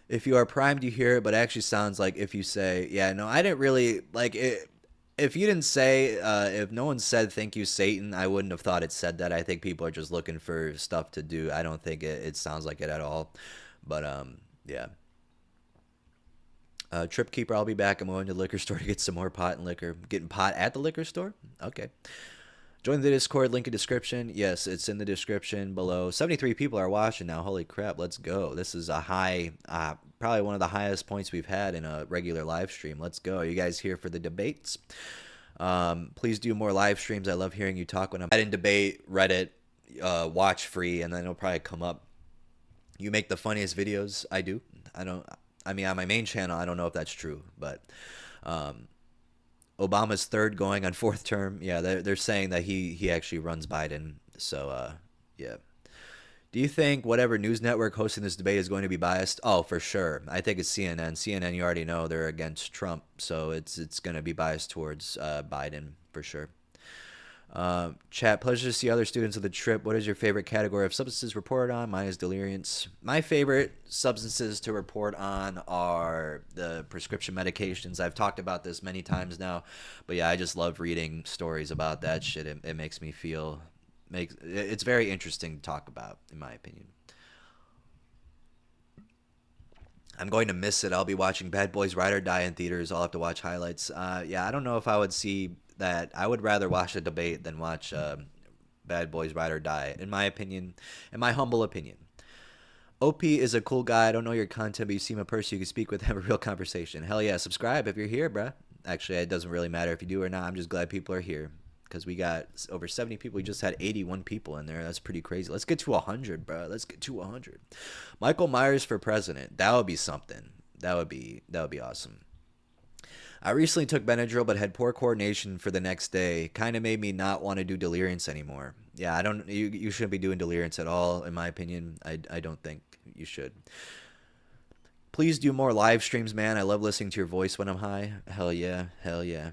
If you are primed, you hear it, but it actually sounds like if you say, yeah, no, I didn't really like it. If you didn't say, if no one said thank you, Satan, I wouldn't have thought it said that. I think people are just looking for stuff to do. I don't think it sounds like it at all. But, yeah. Trip Keeper, I'll be back. I'm going to the liquor store to get some more pot and liquor. Getting pot at the liquor store? Okay. Join the Discord, link in description. Yes, it's in the description below. 73 people are watching now. Holy crap, let's go. This is a high, probably one of the highest points we've had in a regular live stream. Let's go. Are you guys here for the debates? Please do more live streams. I love hearing you talk when I'm in debate, Reddit, watch free, and then it'll probably come up. You make the funniest videos. I do. I mean, on my main channel, I don't know if that's true, but Obama's third going on 4th term. Yeah, they're saying that he actually runs Biden. So, yeah. Do you think whatever news network hosting this debate is going to be biased? Oh, for sure. I think it's CNN. CNN, you already know they're against Trump, so it's going to be biased towards Biden for sure. Chat, pleasure to see other students of the trip. What is your favorite category of substances reported on? Mine is deliriance. My favorite substances to report on are the prescription medications. I've talked about this many times now, but yeah, I just love reading stories about that shit. It makes me feel, it's very interesting to talk about, in my opinion. I'm going to miss it. I'll be watching Bad Boys Ride or Die in theaters. I'll have to watch highlights. Yeah, I don't know if I would see that. I would rather watch a debate than watch Bad Boys Ride or Die, in my opinion, in my humble opinion. OP is a cool guy. I don't know your content, but you seem a person you can speak with and have a real conversation. Hell yeah, subscribe if you're here, bruh. Actually, it doesn't really matter if you do or not. I'm just glad people are here because we got over 70 people. We just had 81 people in there. That's pretty crazy. Let's get to 100, bro. Let's get to 100. Michael Myers for president. That would be something. That would be awesome. I recently took Benadryl but had poor coordination for the next day. Kind of made me not want to do deliriance anymore. Yeah, I don't. You shouldn't be doing deliriance at all, in my opinion. I don't think you should. Please do more live streams, man. I love listening to your voice when I'm high. Hell yeah, hell yeah.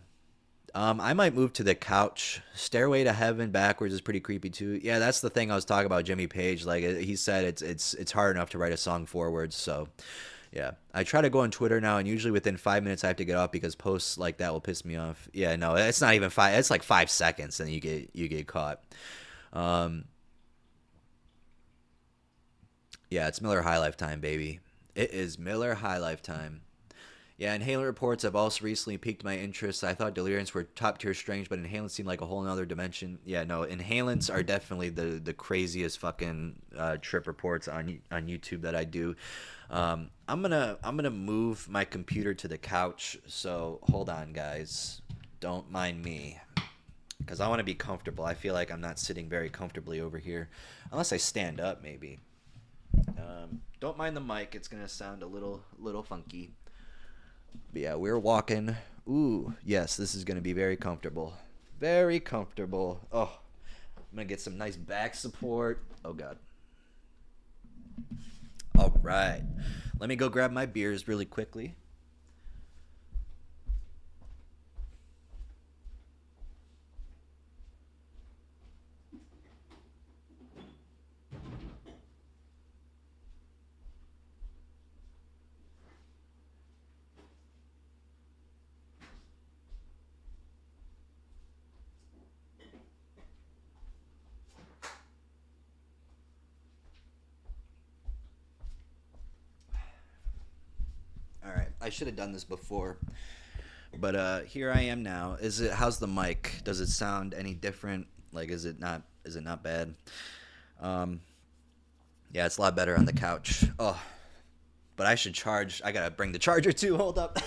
I might move to the couch. Stairway to Heaven backwards is pretty creepy too. Yeah, that's the thing I was talking about. Jimmy Page, like he said, it's hard enough to write a song forwards. So, yeah, I try to go on Twitter now, and usually within 5 minutes I have to get off because posts like that will piss me off. Yeah, no, it's not even 5. It's like 5 seconds, and you get caught. Yeah, it's Miller High Lifetime, baby. It is Miller High Lifetime. Yeah, inhalant reports have also recently piqued my interest. I thought deliriants were top tier strange, but inhalants seem like a whole nother dimension. Yeah, no, inhalants are definitely the craziest fucking trip reports on YouTube that I do. I'm gonna move my computer to the couch. So hold on, guys. Don't mind me, because I want to be comfortable. I feel like I'm not sitting very comfortably over here, unless I stand up maybe. Don't mind the mic. It's gonna sound a little funky. But yeah, we're walking. Ooh, yes, this is going to be very comfortable. Very comfortable. Oh, I'm going to get some nice back support. Oh, God. All right. Let me go grab my beers really quickly. I should have done this before, but here I am now. How's the mic? Does it sound any different? Like, is it not bad? Yeah, it's a lot better on the couch. Oh, but I should charge. I gotta bring the charger too. Hold up.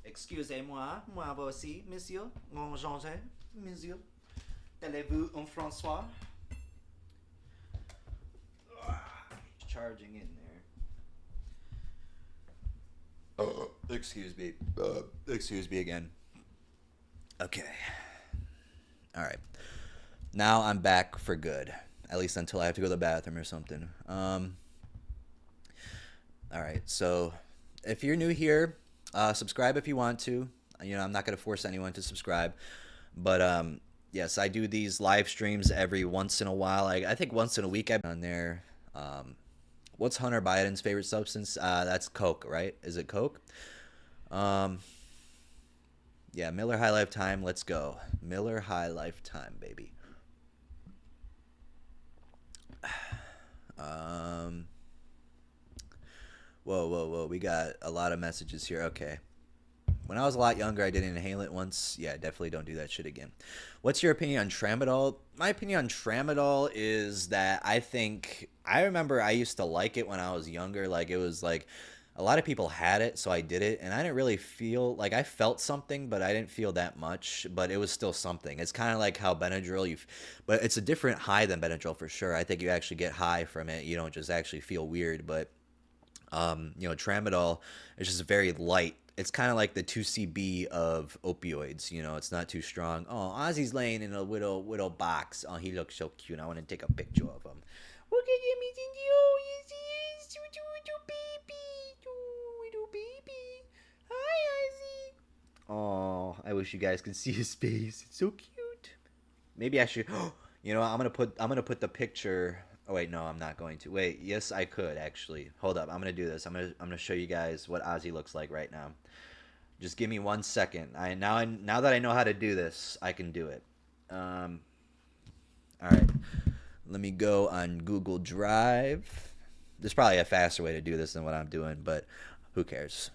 Excusez-moi, moi voici, monsieur. Bonjour, monsieur. Allez-vous un François? Charging in there. Excuse me. Excuse me again. Okay. All right. Now I'm back for good. At least until I have to go to the bathroom or something. All right. So if you're new here, subscribe if you want to. You know, I'm not going to force anyone to subscribe. But yes, I do these live streams every once in a while. I think once in a week I've been on there. What's Hunter Biden's favorite substance? That's Coke, right? Is it Coke? Yeah, Miller High Lifetime. Let's go. Miller High Lifetime, baby. Whoa. We got a lot of messages here. Okay. When I was a lot younger, I did an inhalant once. Yeah, definitely don't do that shit again. What's your opinion on tramadol? My opinion on tramadol is that I remember I used to like it when I was younger. Like, it was like a lot of people had it, so I did it, and I didn't really feel like I felt something, but I didn't feel that much. But it was still something. It's kind of like how Benadryl, but it's a different high than Benadryl for sure. I think you actually get high from it. You don't just actually feel weird, but You know, tramadol is just very light. It's kind of like the 2CB of opioids. You know, it's not too strong. Oh, Ozzy's laying in a little box. Oh, he looks so cute. I want to take a picture of him. Look at him. He's in the oh, yes, he is. Little baby. Little baby. Hi, Ozzy. Oh, I wish you guys could see his face. It's so cute. Maybe I should. You know, I'm gonna put the picture. Oh wait, no, I'm not going to. Wait, yes, I could actually. Hold up, I'm gonna do this. I'm gonna show you guys what Ozzy looks like right now. Just give me 1 second. Now that I know how to do this, I can do it. All right. Let me go on Google Drive. There's probably a faster way to do this than what I'm doing, but who cares?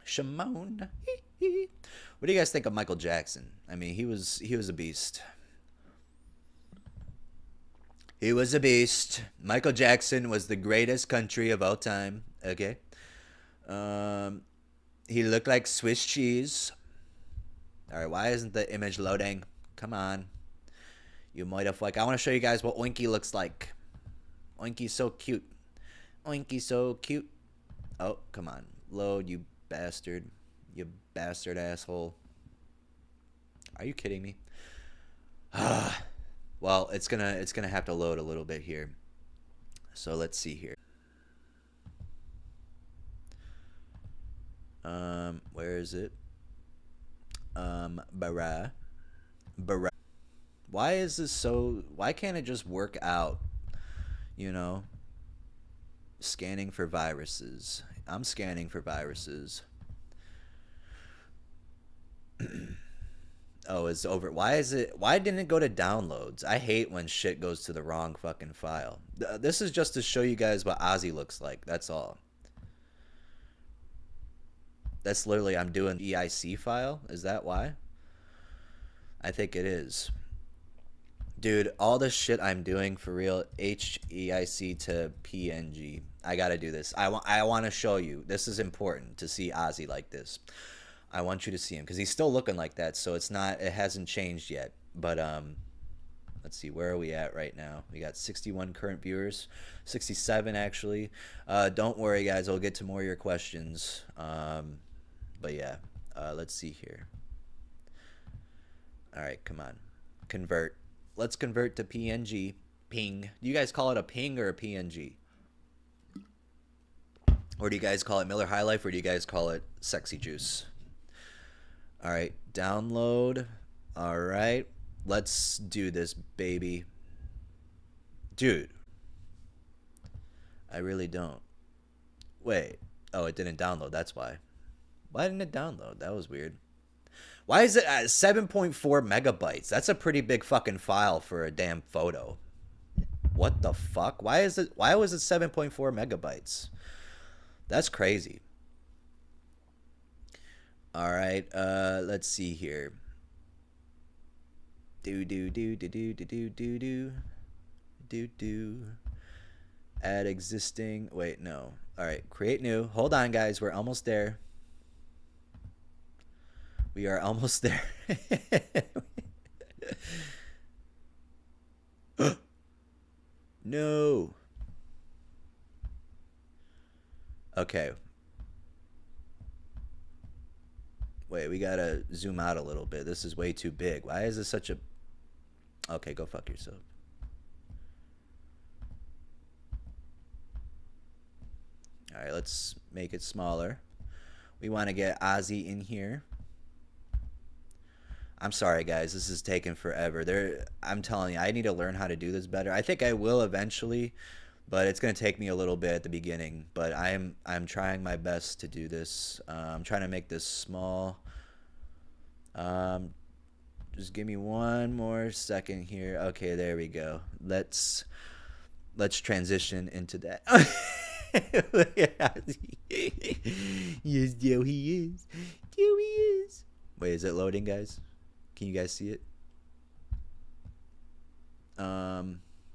Shimon. What do you guys think of Michael Jackson? I mean, he was a beast. He was a beast. Michael Jackson was the greatest country of all time. Okay. He looked like Swiss cheese. All right, why isn't the image loading? Come on. You might have like. I want to show you guys what Oinky looks like. Oinky's so cute. Oinky's so cute. Oh, come on. Load, you bastard. You bastard asshole. Are you kidding me? Well, it's gonna have to load a little bit here. So let's see here. Where is it? Bara. Why is this so? Why can't it just work out? You know. Scanning for viruses. I'm scanning for viruses. Oh, it's over. Why didn't it go to downloads? I hate when shit goes to the wrong fucking file. This is just to show you guys what Ozzy looks like. That's all. That's literally, I'm doing EIC file. Is that why? I think it is. Dude, all the shit I'm doing for real, HEIC to PNG. I gotta do this. I want to show you. This is important to see Ozzy like this. I want you to see him because he's still looking like that. So it hasn't changed yet. But let's see, where are we at right now? We got 61 current viewers, 67 actually. Don't worry, guys. I'll get to more of your questions. But yeah, let's see here. All right, come on, convert. Let's convert to PNG. Ping. Do you guys call it a ping or a PNG? Or do you guys call it Miller High Life, or do you guys call it Sexy Juice? All right, download. All right, let's do this, baby. Dude, I really don't. Wait. Oh, it didn't download. That's why. Why didn't it download? That was weird. Why is it at 7.4 megabytes? That's a pretty big fucking file for a damn photo. What the fuck? Why was it 7.4 megabytes? That's crazy. All right, let's see here. Add existing. Wait, no. All right, create new. Hold on, guys. We're almost there. We are almost there. No. Okay. Wait, we gotta zoom out a little bit. This is way too big. Why is this such a... Okay, go fuck yourself. All right, let's make it smaller. We want to get Ozzy in here. I'm sorry, guys. This is taking forever. I'm telling you, I need to learn how to do this better. I think I will eventually, but it's going to take me a little bit at the beginning. But I'm trying my best to do this. I'm trying to make this small. Just give me one more second here. Okay, there we go. Let's transition into that. Yes, there he is. There he is. Wait, is it loading, guys? Can you guys see it?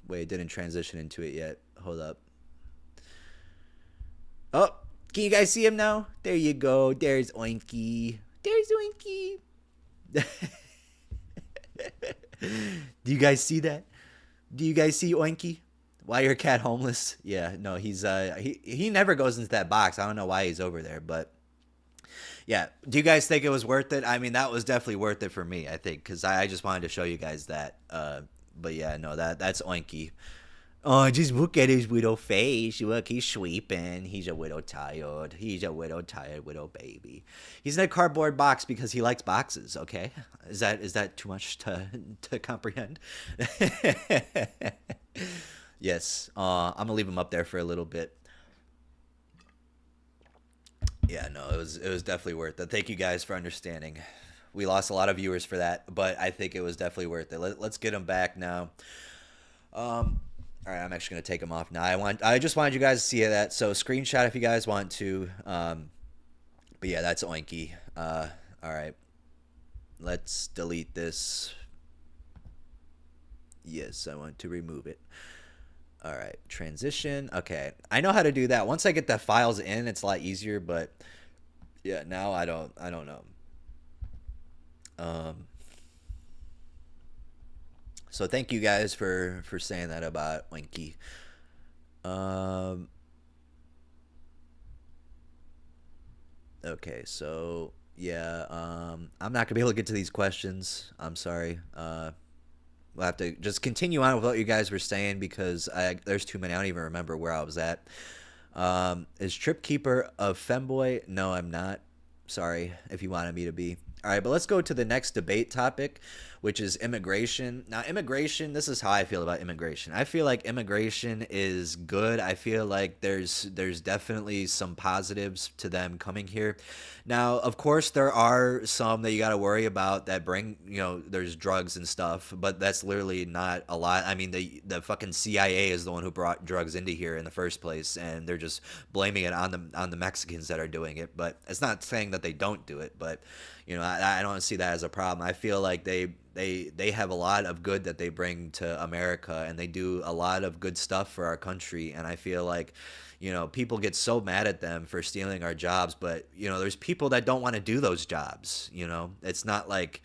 Wait, it didn't transition into it yet. Hold up. Oh, can you guys see him now? There you go. There's Oinky. There's Oinky. Do you guys see that? Do you guys see Oinky? Why your cat homeless? Yeah, no, he never goes into that box. I don't know why he's over there, but yeah. Do you guys think it was worth it? I mean, that was definitely worth it for me. I think because I just wanted to show you guys that. But yeah, no, that's oinky. Oh, just look at his widow face. Look, he's sweeping. He's a widow tired. He's a widow tired widow baby. He's in a cardboard box because he likes boxes. Okay, is that too much to comprehend? Yes. I'm gonna leave him up there for a little bit. Yeah, no, it was definitely worth it. Thank you guys for understanding. We lost a lot of viewers for that, but I think it was definitely worth it. Let's get him back now. All right, I'm actually gonna take them off now. I just wanted you guys to see that. So screenshot if you guys want to. But yeah, that's oinky. All right, let's delete this. Yes, I want to remove it. All right, transition. Okay, I know how to do that. Once I get the files in, it's a lot easier. But yeah, now I don't. I don't know. Um, so thank you guys for saying that about Winky. Um, okay, so yeah, I'm not gonna be able to get to these questions. I'm sorry. We'll have to just continue on with what you guys were saying because there's too many. I don't even remember where I was at. Is Trip Keeper a femboy? No, I'm not. Sorry if you wanted me to be. All right, but let's go to the next debate topic, which is immigration. Now, immigration, this is how I feel about immigration. I feel like immigration is good. I feel like there's definitely some positives to them coming here. Now, of course, there are some that you got to worry about that bring, there's drugs and stuff, but that's literally not a lot. I mean, the fucking CIA is the one who brought drugs into here in the first place, and they're just blaming it on the Mexicans that are doing it. But it's not saying that they don't do it, but I don't see that as a problem. I feel like they have a lot of good that they bring to America, and they do a lot of good stuff for our country. And I feel like, people get so mad at them for stealing our jobs, but there's people that don't want to do those jobs. It's not like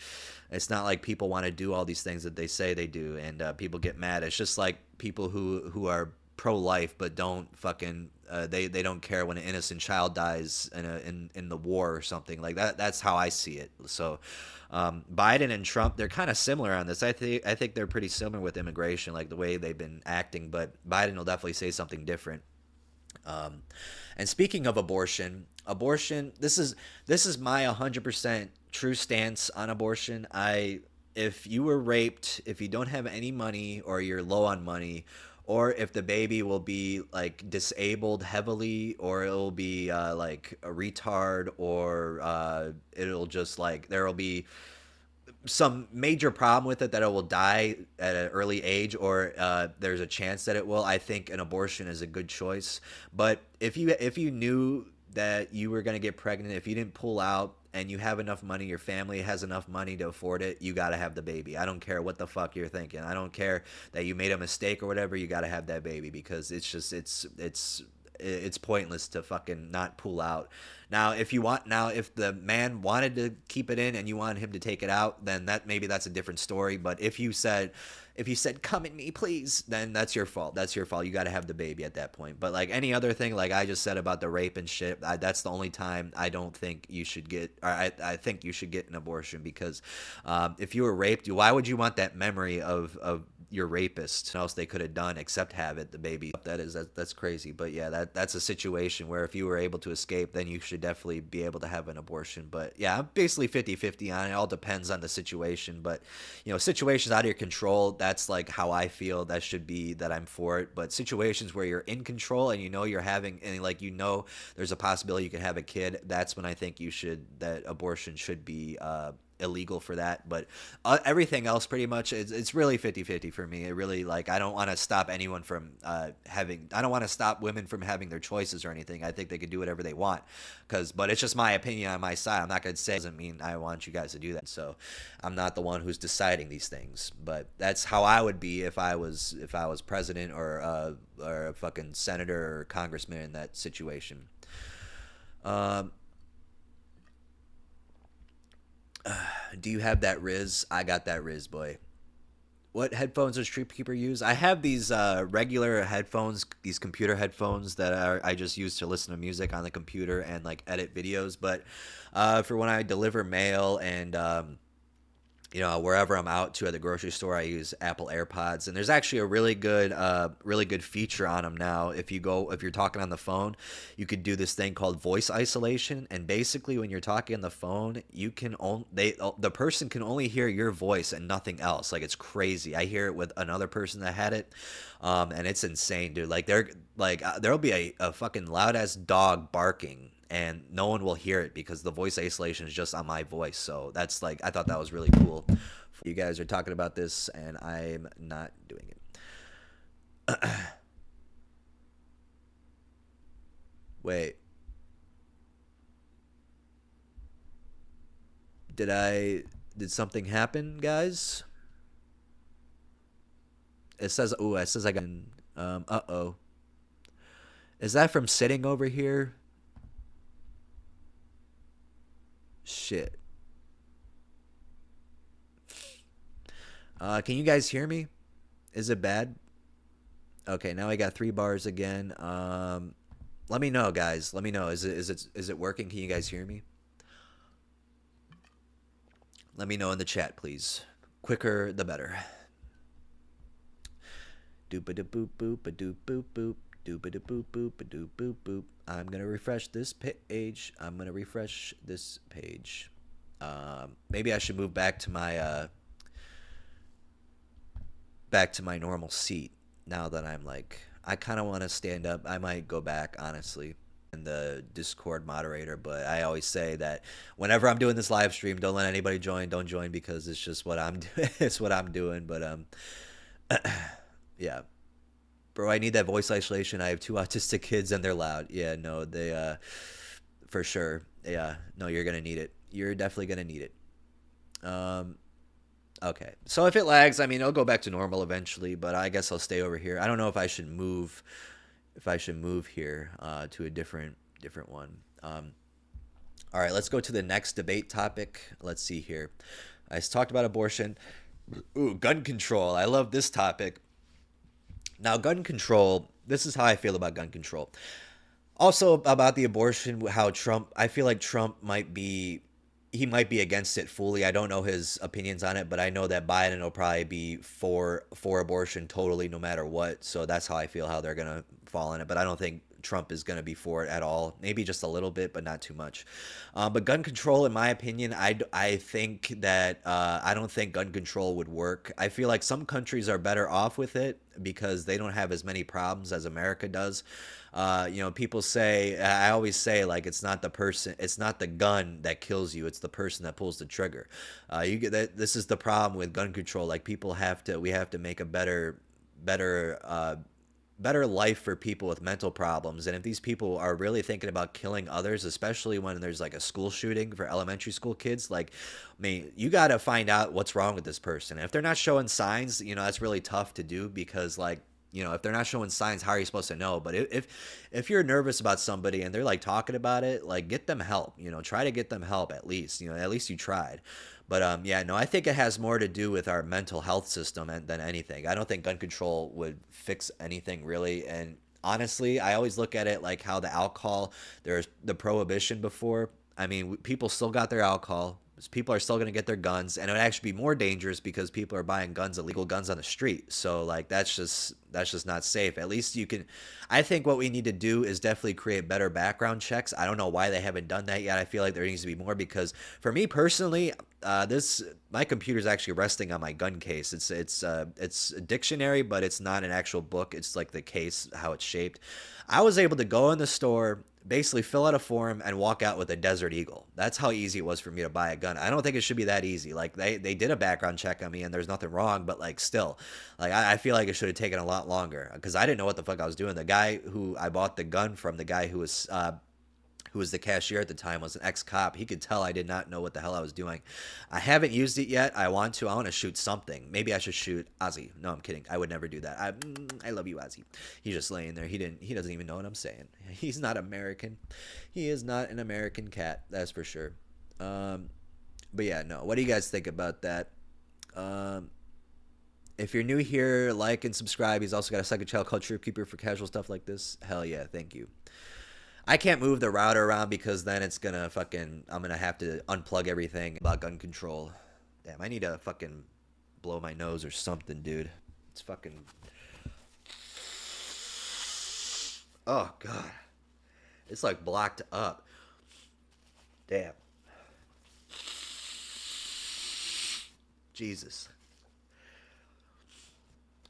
people want to do all these things that they say they do, and people get mad. It's just like people who are pro-life but don't fucking they don't care when an innocent child dies in the war or something like that. That's how I see it. So Biden and Trump, they're kind of similar on this. I think they're pretty similar with immigration, like the way they've been acting, but Biden will definitely say something different. And speaking of abortion, this is my 100% true stance on abortion. If you were raped, if you don't have any money or you're low on money, or if the baby will be like disabled heavily, or it'll be like a retard, or it'll just like there will be some major problem with it that it will die at an early age, or there's a chance that it will, I think an abortion is a good choice. But if you knew that you were going to get pregnant, if you didn't pull out and you have enough money, your family has enough money to afford it, you got to have the baby. I don't care what the fuck you're thinking. I don't care that you made a mistake or whatever. You got to have that baby because it's pointless to fucking not pull out. Now, if the man wanted to keep it in and you wanted him to take it out, then that's a different story. But if you said, come at me, please, then that's your fault. That's your fault. You got to have the baby at that point. But like any other thing, like I just said about the rape and shit, that's the only time I don't think you should get, or I think you should get an abortion because if you were raped, why would you want that memory of your rapist? What else they could have done except have the baby? That's crazy. But yeah, that's a situation where if you were able to escape, then you should definitely be able to have an abortion. But yeah, I'm basically 50-50 on it. It all depends on the situation. But situations out of your control, that's like how I feel that should be, that I'm for it. But situations where you're in control and you're having, and like there's a possibility you can have a kid, that's when I think that abortion should be illegal for that. But everything else pretty much it's really 50-50 for me. It really, like, I don't want to stop anyone from I don't want to stop women from having their choices or anything. I think they can do whatever they want, but it's just my opinion on my side. I'm not going to say it doesn't mean I want you guys to do that. So I'm not the one who's deciding these things, but that's how I would be if I was president or a fucking senator or congressman in that situation. Do you have that Riz? I got that Riz, boy. What headphones does Streetkeeper use? I have these regular headphones, these computer headphones that I just use to listen to music on the computer and like edit videos. But for when I deliver mail and you know, wherever I'm out to at the grocery store, I use Apple AirPods, and there's actually a really good feature on them now. If you're talking on the phone, you could do this thing called voice isolation, and basically, when you're talking on the phone, the person can only hear your voice and nothing else. Like, it's crazy. I hear it with another person that had it, and it's insane, dude. Like, there'll be a fucking loud ass dog barking, and no one will hear it because the voice isolation is just on my voice. So that's like, I thought that was really cool. You guys are talking about this and I'm not doing it. Wait. Did something happen, guys? It says I got uh-oh. Is that from sitting over here? Shit. Can you guys hear me? Is it bad? Okay, now I got 3 bars again. Let me know, guys. Let me know. Is it working? Can you guys hear me? Let me know in the chat, please. Quicker the better. Doop a doop boop a doop boop boop. Doop a doop boop a doop boop boop. I'm gonna refresh this page. Maybe I should move back to my normal seat now that I'm like, I kind of want to stand up. I might go back, honestly, in the Discord moderator, but I always say that whenever I'm doing this live stream, don't let anybody join. Don't join because it's just what I'm doing. It's what I'm doing. But yeah. Bro, I need that voice isolation. I have 2 autistic kids and they're loud. Yeah, no, they for sure. Yeah, no, you're gonna need it. You're definitely gonna need it. Okay. So if it lags, I mean, it'll go back to normal eventually, but I guess I'll stay over here. I don't know if I should move here to a different one. All right, let's go to the next debate topic. Let's see here. I talked about abortion. Ooh, gun control. I love this topic. Now, gun control, this is how I feel about gun control. Also about the abortion, how I feel like Trump might be against it fully. I don't know his opinions on it, but I know that Biden will probably be for abortion totally no matter what. So that's how I feel how they're going to fall in it. But I don't think Trump is going to be for it at all. Maybe just a little bit, but not too much. But gun control, in my opinion, I think that I don't think gun control would work. I feel like some countries are better off with it because they don't have as many problems as America does. You know, people say, I always say, like, it's not the gun that kills you, it's the person that pulls the trigger. This is the problem with gun control. Like, we have to make a better life for people with mental problems. And if these people are really thinking about killing others, especially when there's like a school shooting for elementary school kids, like, I mean, you got to find out what's wrong with this person. And if they're not showing signs, you know, that's really tough to do because, like, you know, if they're not showing signs, how are you supposed to know? But if you're nervous about somebody and they're like talking about it, like, get them help, you know, try to get them help at least, you know, at least you tried. But yeah, no, I think it has more to do with our mental health system than anything. I don't think gun control would fix anything really. And honestly, I always look at it like how the alcohol, there's the prohibition before. I mean, people still got their alcohol. People are still going to get their guns, and it would actually be more dangerous because people are buying guns, illegal guns on the street. So like that's just not safe. At least you can. I think what we need to do is definitely create better background checks. I don't know why they haven't done that yet. I feel like there needs to be more because for me personally, my computer's actually resting on my gun case. It's a dictionary, but it's not an actual book. It's like the case, how it's shaped. I was able to go in the store, basically fill out a form and walk out with a Desert Eagle. That's how easy it was for me to buy a gun. I don't think it should be that easy. Like they did a background check on me and there's nothing wrong, but like still, like I feel like it should have taken a lot longer because I didn't know what the fuck I was doing. The guy who I bought the gun from, the guy who was the cashier at the time, was an ex-cop. He could tell I did not know what the hell I was doing. I haven't used it yet. I want to. I want to shoot something. Maybe I should shoot Ozzy. No, I'm kidding. I would never do that. I love you, Ozzy. He's just laying there. He doesn't even know what I'm saying. He's not American. He is not an American cat. That's for sure. But yeah, no. What do you guys think about that? If you're new here, like and subscribe. He's also got a second channel called Trip Keeper for casual stuff like this. Hell yeah, thank you. I can't move the router around because then it's gonna fucking, I'm gonna have to unplug everything about gun control. Damn, I need to fucking blow my nose or something, dude. It's fucking, oh god, it's like blocked up. Damn. Jesus.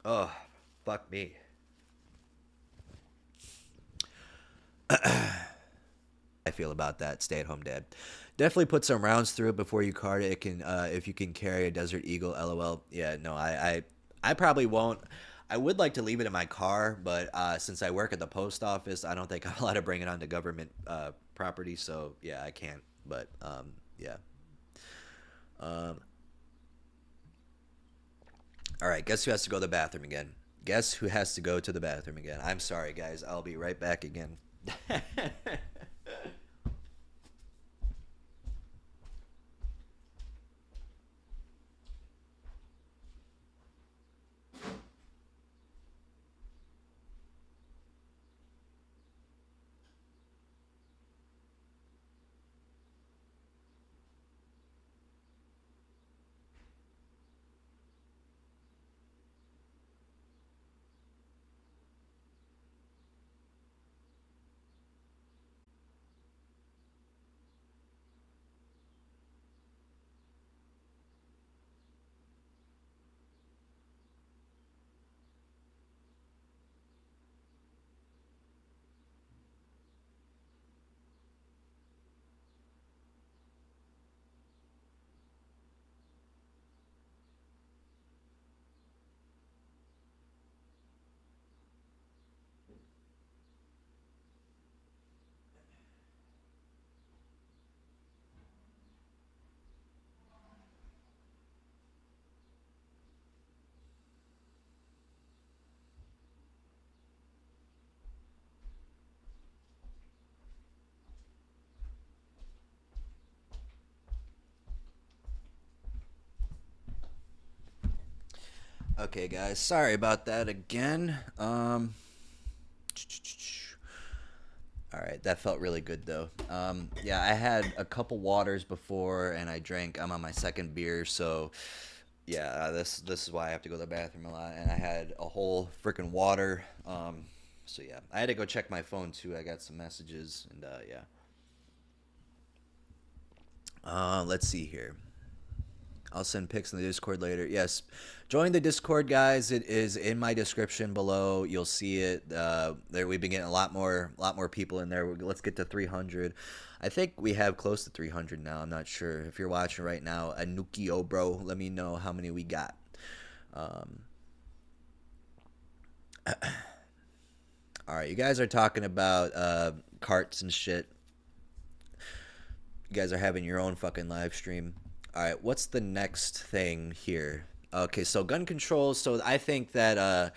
Oh, fuck me. I feel about that stay-at-home dad. Definitely put some rounds through it before you cart it. It can, if you can carry a Desert Eagle, LOL. Yeah, no, I probably won't. I would like to leave it in my car, but since I work at the post office, I don't think I'm allowed to bring it onto government property. So yeah, I can't. But yeah. All right, guess who has to go to the bathroom again? Guess who has to go to the bathroom again? I'm sorry, guys. I'll be right back again. Okay, guys. Sorry about that again. All right, that felt really good though. Yeah, I had a couple waters before, and I drank. I'm on my second beer, so yeah, this is why I have to go to the bathroom a lot. And I had a whole freaking water. So yeah, I had to go check my phone too. I got some messages, and yeah. Let's see here. I'll send pics in the Discord later. Yes, join the Discord, guys. It is in my description below. You'll see it. There, we've been getting a lot more people in there. Let's get to 300. I think we have close to 300 now. I'm not sure if you're watching right now. Anukio, bro, let me know how many we got. All right, you guys are talking about carts and shit. You guys are having your own fucking live stream. All right, what's the next thing here? Okay, so gun control. So I think that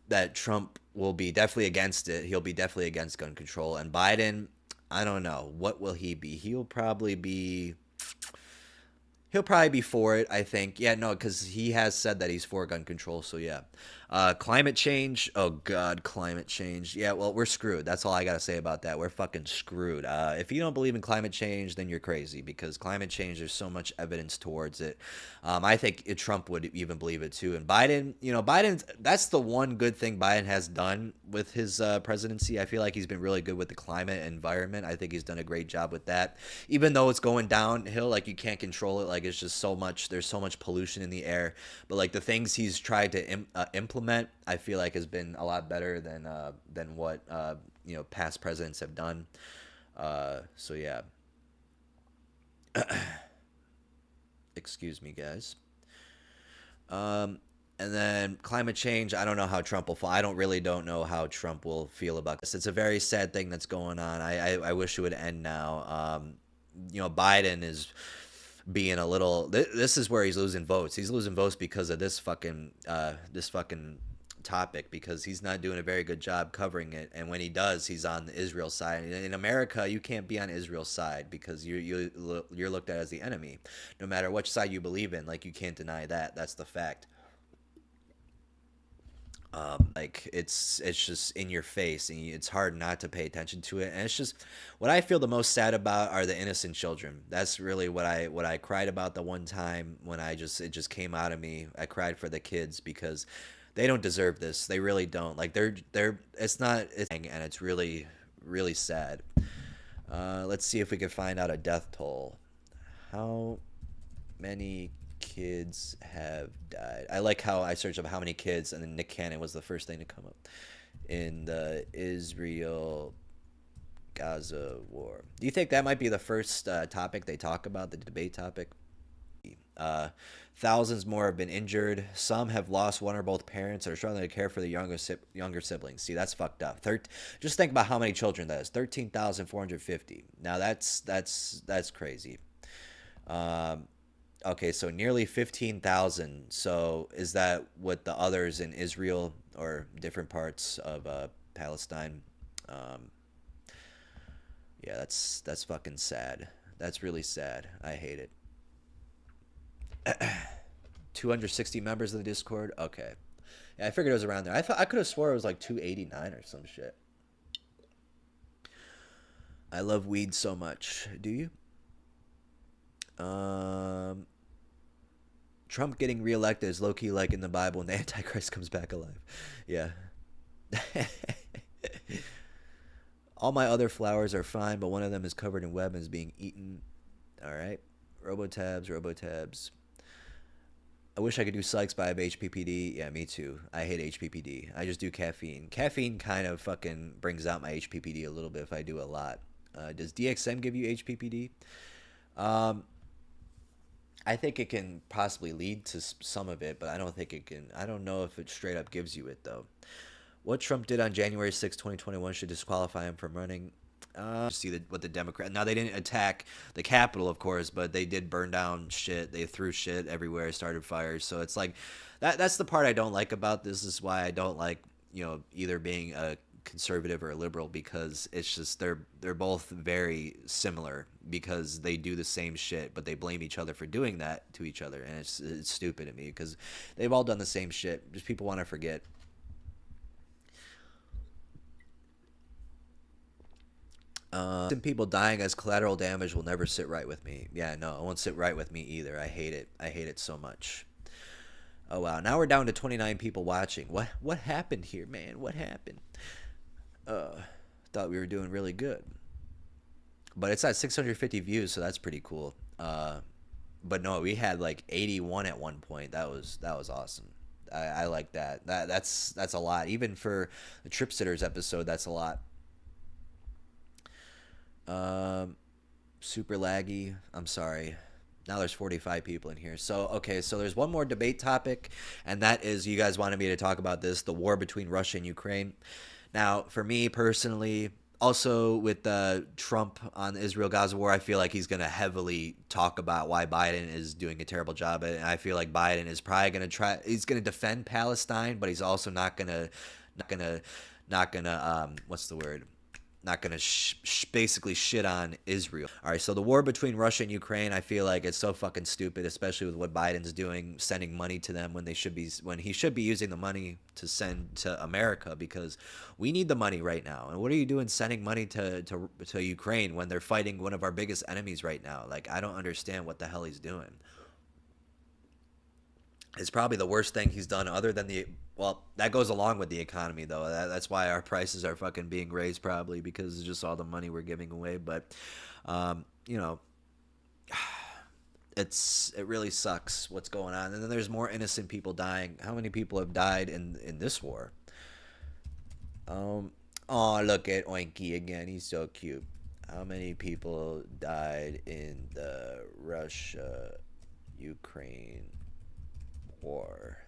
that Trump will be definitely against it. He'll be definitely against gun control. And Biden, I don't know. What will he be? He'll probably be for it, I think. Yeah, no, because he has said that he's for gun control. So yeah. Climate change. Oh God, climate change. Yeah, well, we're screwed. That's all I gotta say about that. We're fucking screwed. If you don't believe in climate change, then you're crazy, because climate change, there's so much evidence towards it. I think Trump would even believe it too. And Biden, Biden, that's the one good thing Biden has done with his presidency. I feel like he's been really good with the climate and environment. I think he's done a great job with that. Even though it's going downhill, like you can't control it. Like it's just so much. There's so much pollution in the air. But like the things he's tried to implement, I feel like has been a lot better than what past presidents have done. So yeah. Excuse me, guys. And then climate change, I don't know how Trump will fall. I don't know how Trump will feel about this. It's a very sad thing that's going on. I wish it would end now. Biden is being a little. This is where he's losing votes. He's losing votes because of this fucking topic, because he's not doing a very good job covering it. And when he does, he's on the Israel side. In America, you can't be on Israel's side because you're looked at as the enemy, no matter which side you believe in. Like you can't deny that. That's the fact. Like it's just in your face, and it's hard not to pay attention to it. And it's just what I feel the most sad about are the innocent children. That's really what I cried about the one time when it just came out of me. I cried for the kids because they don't deserve this. They really don't. Like they're it's not it's and it's really sad. Let's see if we can find out a death toll. How many kids have died? I like how I searched up how many kids, and then Nick Cannon was the first thing to come up in the Israel Gaza war. Do you think that might be the first topic they talk about, the debate topic? Uh, Thousands more have been injured. Some have lost one or both parents or are struggling to care for the younger siblings. See, that's fucked up. Just think about how many children that is. 13,450. Now that's crazy. Um, okay, so nearly 15,000. So is that what the others in Israel or different parts of Palestine? Um, yeah, that's fucking sad. That's really sad. I hate it. 260 members of the Discord. Okay, yeah, I figured it was around there. I could have swore it was like 289 or some shit. I love weed so much. Do you? Um, Trump getting reelected is low key like in the Bible when the Antichrist comes back alive. Yeah. All my other flowers are fine, but one of them is covered in web and is being eaten. All right. Robotabs. I wish I could do Sykes, but I have HPPD. Yeah, me too. I hate HPPD. I just do caffeine. Caffeine kind of fucking brings out my HPPD a little bit if I do a lot. Does DXM give you HPPD? Um, I think it can possibly lead to some of it, but I don't think it can. I don't know if it straight up gives you it, though. What Trump did on January 6, 2021 should disqualify him from running. See what the Democrat. Now they didn't attack the Capitol, of course, but they did burn down shit. They threw shit everywhere, started fires. So it's like that's the part I don't like about this. Is why I don't like either being a conservative or a liberal, because it's just they're both very similar because they do the same shit, but they blame each other for doing that to each other, and it's stupid to me because they've all done the same shit. Just people want to forget. People dying as collateral damage will never sit right with me. Yeah, no, it won't sit right with me either. I hate it. I hate it so much. Oh wow, now we're down to 29 people watching. What happened here, man? What happened? Thought we were doing really good, but it's at 650 views, so that's pretty cool. But no, we had like 81 at one point. That was awesome. I like that. That's a lot. Even for the Trip Sitters episode, that's a lot. Super laggy. I'm sorry. Now there's 45 people in here. So, okay, so there's one more debate topic, and that is you guys wanted me to talk about this, the war between Russia and Ukraine. Now, for me personally, also with Trump on the Israel-Gaza war, I feel like he's going to heavily talk about why Biden is doing a terrible job at it. And I feel like Biden is probably going to he's going to defend Palestine, but he's also not going to, what's the word? Not going to basically shit on Israel. All right, so the war between Russia and Ukraine, I feel like it's so fucking stupid, especially with what Biden's doing, sending money to them when he should be using the money to send to America, because we need the money right now. And what are you doing sending money to Ukraine when they're fighting one of our biggest enemies right now? Like, I don't understand what the hell he's doing. It's probably the worst thing he's done other than well, that goes along with the economy, though. That's why our prices are fucking being raised, probably because it's just all the money we're giving away. But, you know, it really sucks what's going on. And then there's more innocent people dying. How many people have died in this war? Oh, look at Oinky again. He's so cute. How many people died in the Russia-Ukraine war?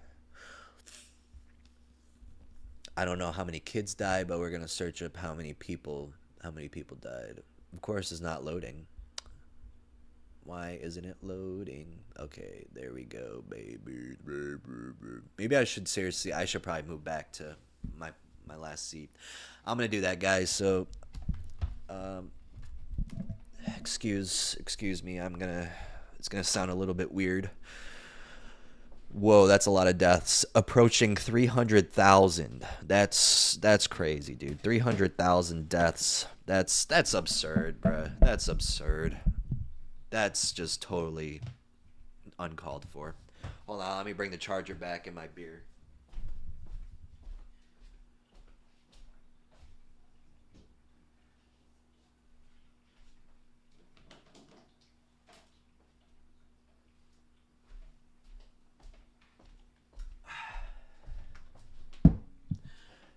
I don't know how many kids died, but we're gonna search up how many people died. Of course, it's not loading. Why isn't it loading? Okay, there we go, baby. Maybe I should probably move back to my last seat. I'm gonna do that, guys. So, excuse me. It's gonna sound a little bit weird. Whoa, that's a lot of deaths. Approaching 300,000. That's crazy, dude. 300,000 deaths. That's absurd, bruh. That's absurd. That's just totally uncalled for. Hold on, let me bring the charger back in my beer.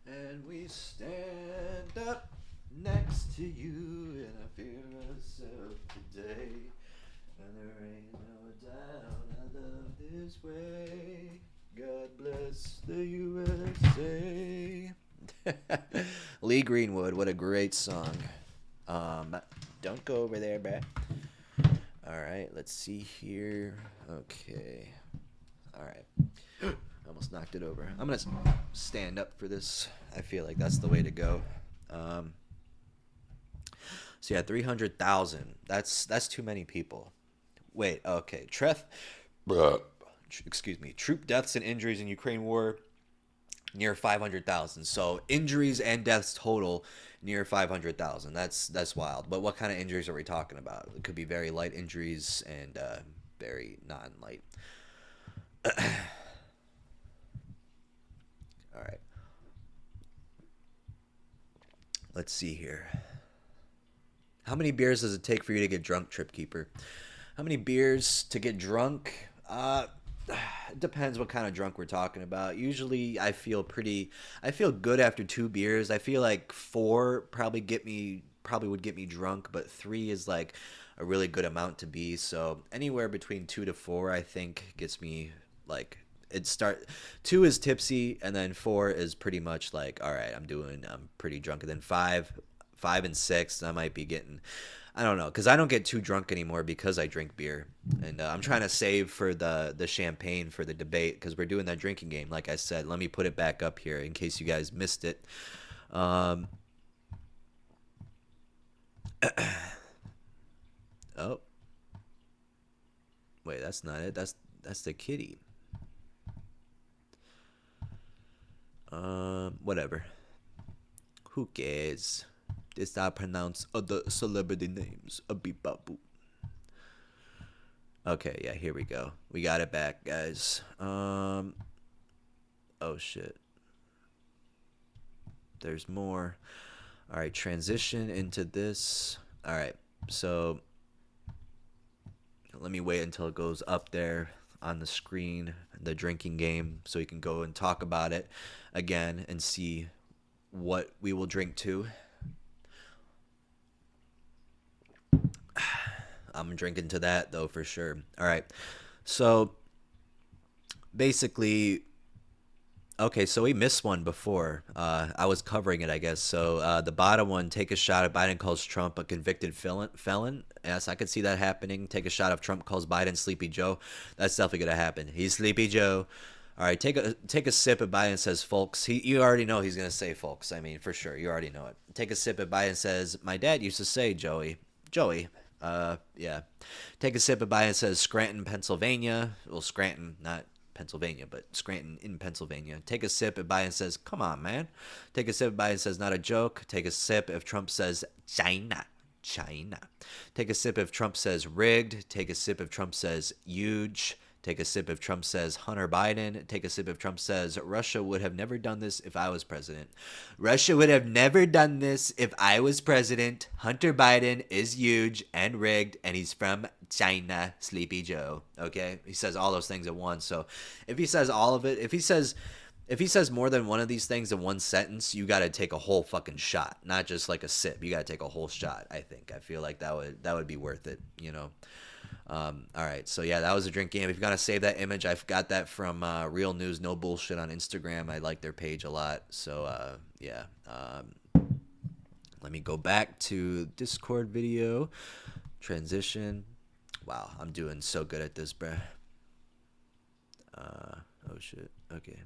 And we stand up next to you, and I feel myself today. And there ain't no doubt I love this way. God bless the USA. Lee Greenwood, what a great song. Don't go over there, bruh. All right, let's see here. Okay. All right. Almost knocked it over. I'm gonna stand up for this. I feel like that's the way to go. So yeah, 300,000. That's too many people. Wait, okay. Excuse me. Troop deaths and injuries in Ukraine war near 500,000. So injuries and deaths total near 500,000. That's wild. But what kind of injuries are we talking about? It could be very light injuries and very non-light. All right. Let's see here. How many beers does it take for you to get drunk, Trip Keeper? How many beers to get drunk? It depends what kind of drunk we're talking about. Usually I feel good after 2 beers. I feel like 4 probably would get me drunk, but 3 is like a really good amount to be. So anywhere between 2 to 4 I think gets me like 2 is tipsy, and then 4 is pretty much like, all right, I'm pretty drunk. And then 5 and 6 I might be getting, I don't know, because I don't get too drunk anymore because I drink beer, and I'm trying to save for the champagne for the debate because we're doing that drinking game. Like I said, let me put it back up here in case you guys missed it. Oh, wait, that's not it. That's the kitty. Whatever. Who cares? This I pronounce other celebrity names. A beep bop boop. Okay, yeah, here we go. We got it back, guys. Oh shit. There's more. All right, transition into this. All right, so let me wait until it goes up there on the screen, the drinking game, so we can go and talk about it again and see what we will drink to. I'm drinking to that though for sure. All right. So basically, okay, so we missed one before. I was covering it, I guess. So the bottom one, take a shot at Biden calls Trump a convicted felon. Yes, I could see that happening. Take a shot of Trump calls Biden Sleepy Joe. That's definitely gonna happen. He's Sleepy Joe. All right, take a sip at Biden says folks. You already know he's gonna say folks. I mean, for sure, you already know it. Take a sip at Biden says my dad used to say Joey. Yeah. Take a sip at Biden says Scranton, Pennsylvania. Well, Scranton, not Pennsylvania, but Scranton in Pennsylvania. Take a sip if Biden says, come on, man. Take a sip if Biden says, not a joke. Take a sip if Trump says, China. Take a sip if Trump says, rigged. Take a sip if Trump says, huge. Take a sip if Trump says Hunter Biden. Take a sip if Trump says Russia would have never done this if I was president. Russia would have never done this if I was president. Hunter Biden is huge and rigged, and he's from China. Sleepy Joe. Okay? He says all those things at once. So if he says all of it, if he says more than one of these things in one sentence, you got to take a whole fucking shot, not just like a sip. You got to take a whole shot. I feel like that would be worth it, you know. All right, so yeah, that was a drink game. If you're gonna save that image, I've got that from Real News No Bullshit on Instagram. I like their page a lot. So yeah, let me go back to Discord video transition. Wow, I'm doing so good at this, bruh. Oh shit. Okay.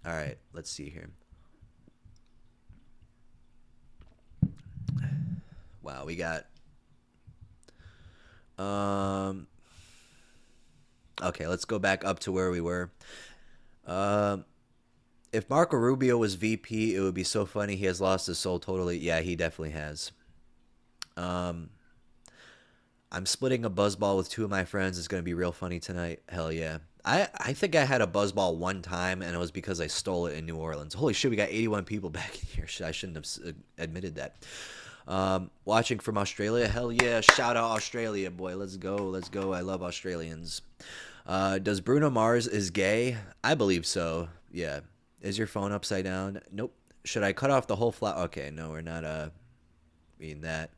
All right, let's see here. Wow, we got Um. Okay, let's go back up to where we were. Um. If Marco Rubio was VP, it would be so funny. He has lost his soul totally. Yeah, he definitely has. Um. I'm splitting a buzzball with two of my friends. It's gonna be real funny tonight. Hell yeah. I think I had a buzzball one time, and it was because I stole it in New Orleans. Holy shit, we got 81 people back in here. I shouldn't have admitted that. Watching from Australia. Hell yeah. Shout out Australia, boy. Let's go. Let's go. I love Australians. Does Bruno Mars is gay? I believe so. Yeah. Is your phone upside down? Nope. Should I cut off the whole flat? Okay, no, we're not reading that.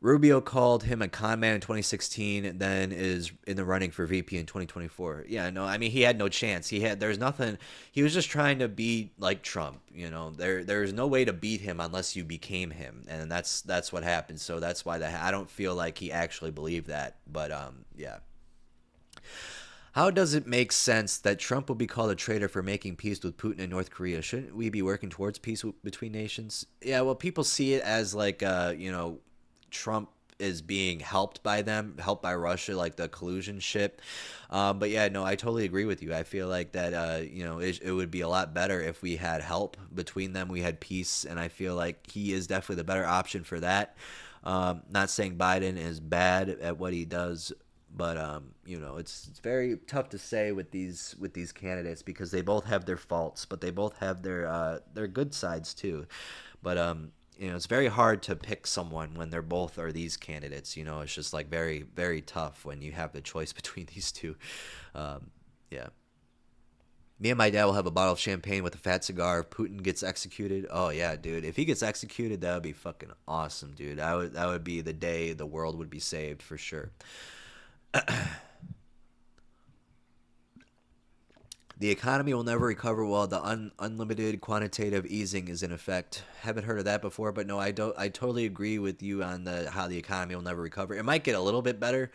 Rubio called him a con man in 2016, and then is in the running for VP in 2024. Yeah, no, I mean he had no chance. There's nothing. He was just trying to be like Trump. You know, there's no way to beat him unless you became him, and that's what happened. So that's why I don't feel like he actually believed that. But yeah. How does it make sense that Trump will be called a traitor for making peace with Putin and North Korea? Shouldn't we be working towards peace between nations? Yeah, well, people see it as like, Trump is being helped by them, helped by Russia, like the collusion shit. But yeah, no, I totally agree with you. I feel like that, it would be a lot better if we had help between them, we had peace, and I feel like he is definitely the better option for that. Not saying Biden is bad at what he does, but it's very tough to say with these candidates because they both have their faults, but they both have their good sides too. But it's very hard to pick someone when they're both are these candidates. It's just like very, very tough when you have the choice between these two. Yeah. Me and my dad will have a bottle of champagne with a fat cigar if Putin gets executed. Oh yeah, dude. If he gets executed, that would be fucking awesome, dude. That would be the day the world would be saved for sure. The economy will never recover while the unlimited quantitative easing is in effect. Haven't heard of that before, but no, I don't. I totally agree with you on how the economy will never recover. It might get a little bit better,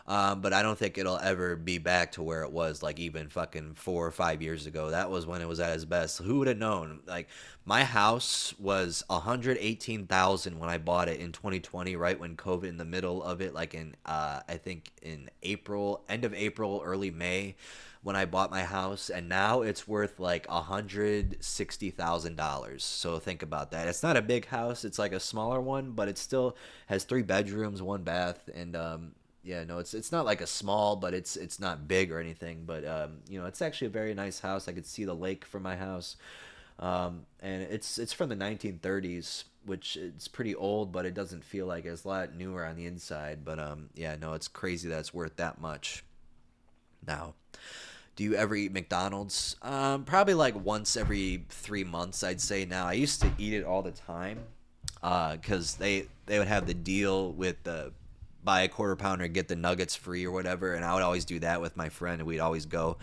but I don't think it'll ever be back to where it was like even fucking 4 or 5 years ago. That was when it was at its best. Who would have known? Like my house was 118,000 when I bought it in 2020, right when COVID in the middle of it, like in I think in April, end of April, early May when I bought my house, and now it's worth like $160,000. So think about that. It's not a big house; it's like a smaller one, but it still has 3 bedrooms, 1 bath, and yeah, no, it's not like a small, but it's not big or anything. But it's actually a very nice house. I could see the lake from my house, and it's from the 1930s, which it's pretty old, but it doesn't feel like it's a lot newer on the inside. But yeah, no, it's crazy that it's worth that much now. Do you ever eat McDonald's? Probably like once every 3 months, I'd say now. I used to eat it all the time because they would have the deal with the buy a quarter pounder and get the nuggets free or whatever, and I would always do that with my friend, and we'd always go.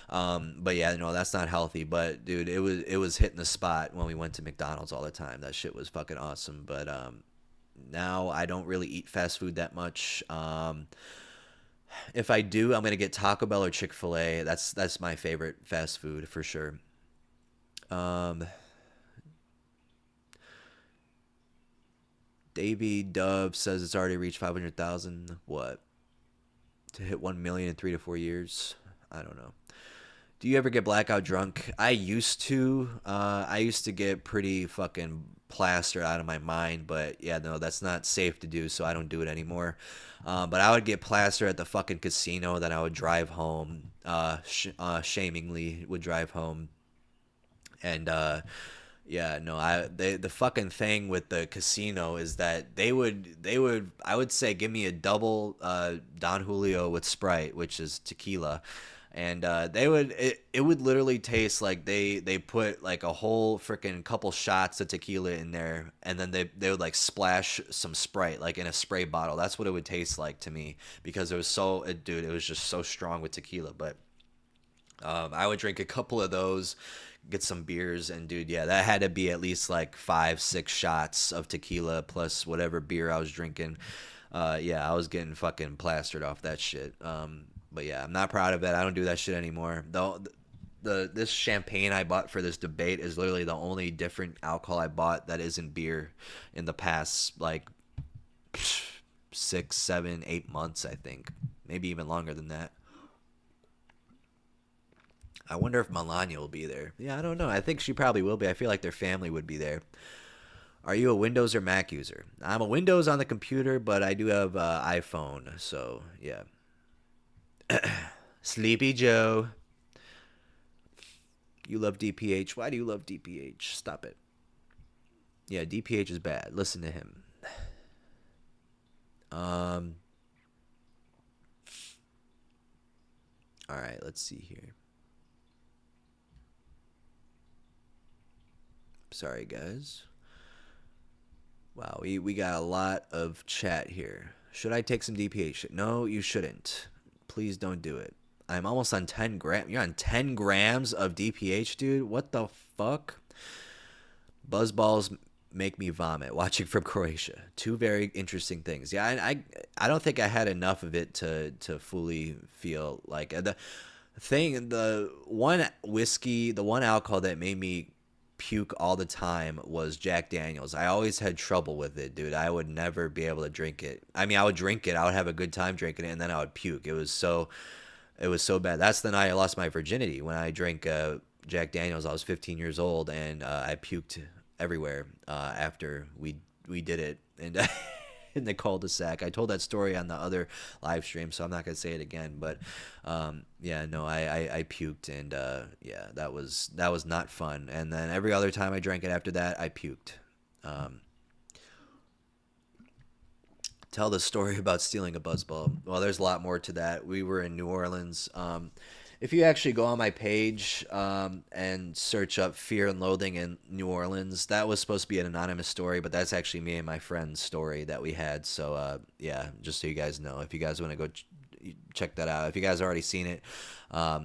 But yeah, no, that's not healthy. But dude, it was hitting the spot when we went to McDonald's all the time. That shit was fucking awesome. But now I don't really eat fast food that much. If I do, I'm gonna get Taco Bell or Chick-fil-A. That's my favorite fast food for sure. Um, Davey Dove says it's already reached 500,000. What? To hit 1 million in 3 to 4 years? I don't know. Do you ever get blackout drunk? I used to. I used to get pretty fucking plastered out of my mind, but yeah, no, that's not safe to do, so I don't do it anymore. But I would get plastered at the fucking casino, then I would drive home. Shamingly would drive home, and yeah, no, the fucking thing with the casino is that they would I would say give me a double Don Julio with Sprite, which is tequila, and it would literally taste like they put like a whole freaking couple shots of tequila in there, and then they would like splash some Sprite like in a spray bottle. That's what it would taste like to me because it was just so strong with tequila. But I would drink a couple of those, get some beers, and dude, yeah, that had to be at least like 5, 6 shots of tequila plus whatever beer I was drinking. Yeah, I was getting fucking plastered off that shit. But yeah, I'm not proud of it. I don't do that shit anymore. Though this champagne I bought for this debate is literally the only different alcohol I bought that isn't beer in the past like 6, 7, 8 months, I think. Maybe even longer than that. I wonder if Melania will be there. Yeah, I don't know. I think she probably will be. I feel like their family would be there. Are you a Windows or Mac user? I'm a Windows on the computer, but I do have iPhone. So, yeah. Sleepy Joe. You love DPH. Why do you love DPH? Stop it. Yeah, DPH is bad. Listen to him. Um. All right, let's see here. Sorry, guys. Wow, we got a lot of chat here. Should I take some DPH? No, you shouldn't. Please don't do it. I'm almost on 10 grams. You're on 10 grams of DPH, dude? What the fuck? Buzzballs make me vomit watching from Croatia. Two very interesting things. Yeah, I don't think I had enough of it to fully feel like the one whiskey, the one alcohol that made me puke all the time was Jack Daniels. I always had trouble with it, dude. I would never be able to drink it. I mean, I would drink it, I would have a good time drinking it, and then I would puke. It was so bad. That's the night I lost my virginity, when I drank Jack Daniels. I was 15 years old, and I puked everywhere after we did it, and in the cul-de-sac. I told that story on the other live stream, so I'm not gonna say it again. But yeah, no, I puked, and yeah, that was not fun. And then every other time I drank it after that, I puked. Tell the story about stealing a buzzball. Well, there's a lot more to that. We were in New Orleans. If you actually go on my page and search up Fear and Loathing in New Orleans, that was supposed to be an anonymous story, but that's actually me and my friend's story that we had. So yeah, just so you guys know, if you guys want to go check that out. If you guys already seen it,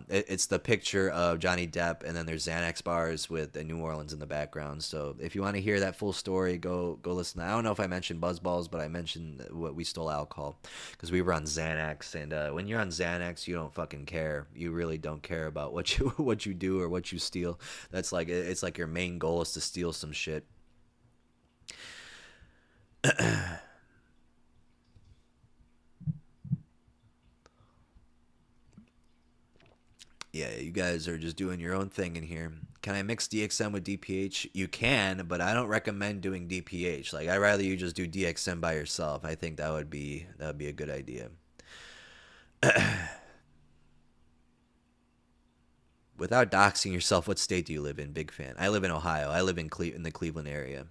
it's the picture of Johnny Depp, and then there's Xanax bars with New Orleans in the background. So if you want to hear that full story, go listen. I don't know if I mentioned Buzzballs, but I mentioned what we stole alcohol because we were on Xanax, and when you're on Xanax, you don't fucking care. You really don't care about what you do or what you steal. That's like, it's like your main goal is to steal some shit. Yeah, you guys are just doing your own thing in here. Can I mix DXM with DPH? You can, but I don't recommend doing DPH. Like, I'd rather you just do DXM by yourself. I think that would be a good idea. Without doxing yourself, what state do you live in? Big fan. I live in Ohio. I live in the Cleveland area.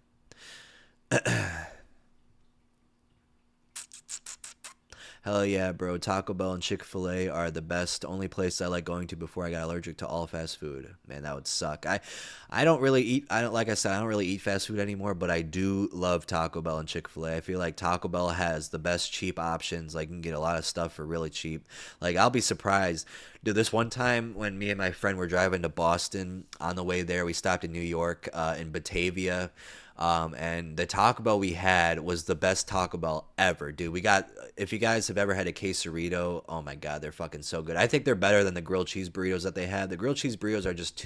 Hell yeah, bro. Taco Bell and Chick-fil-A are the best. Only place I like going to before I got allergic to all fast food. Man, that would suck. I don't really eat, I don't, like I said, I don't really eat fast food anymore, but I do love Taco Bell and Chick-fil-A. I feel like Taco Bell has the best cheap options. Like, you can get a lot of stuff for really cheap. Like, I'll be surprised. Dude, this one time when me and my friend were driving to Boston, on the way there, we stopped in New York, in Batavia. And the Taco Bell we had was the best Taco Bell ever, dude. If you guys have ever had a quesarito, oh my God, they're fucking so good. I think they're better than the grilled cheese burritos that they have. The grilled cheese burritos are just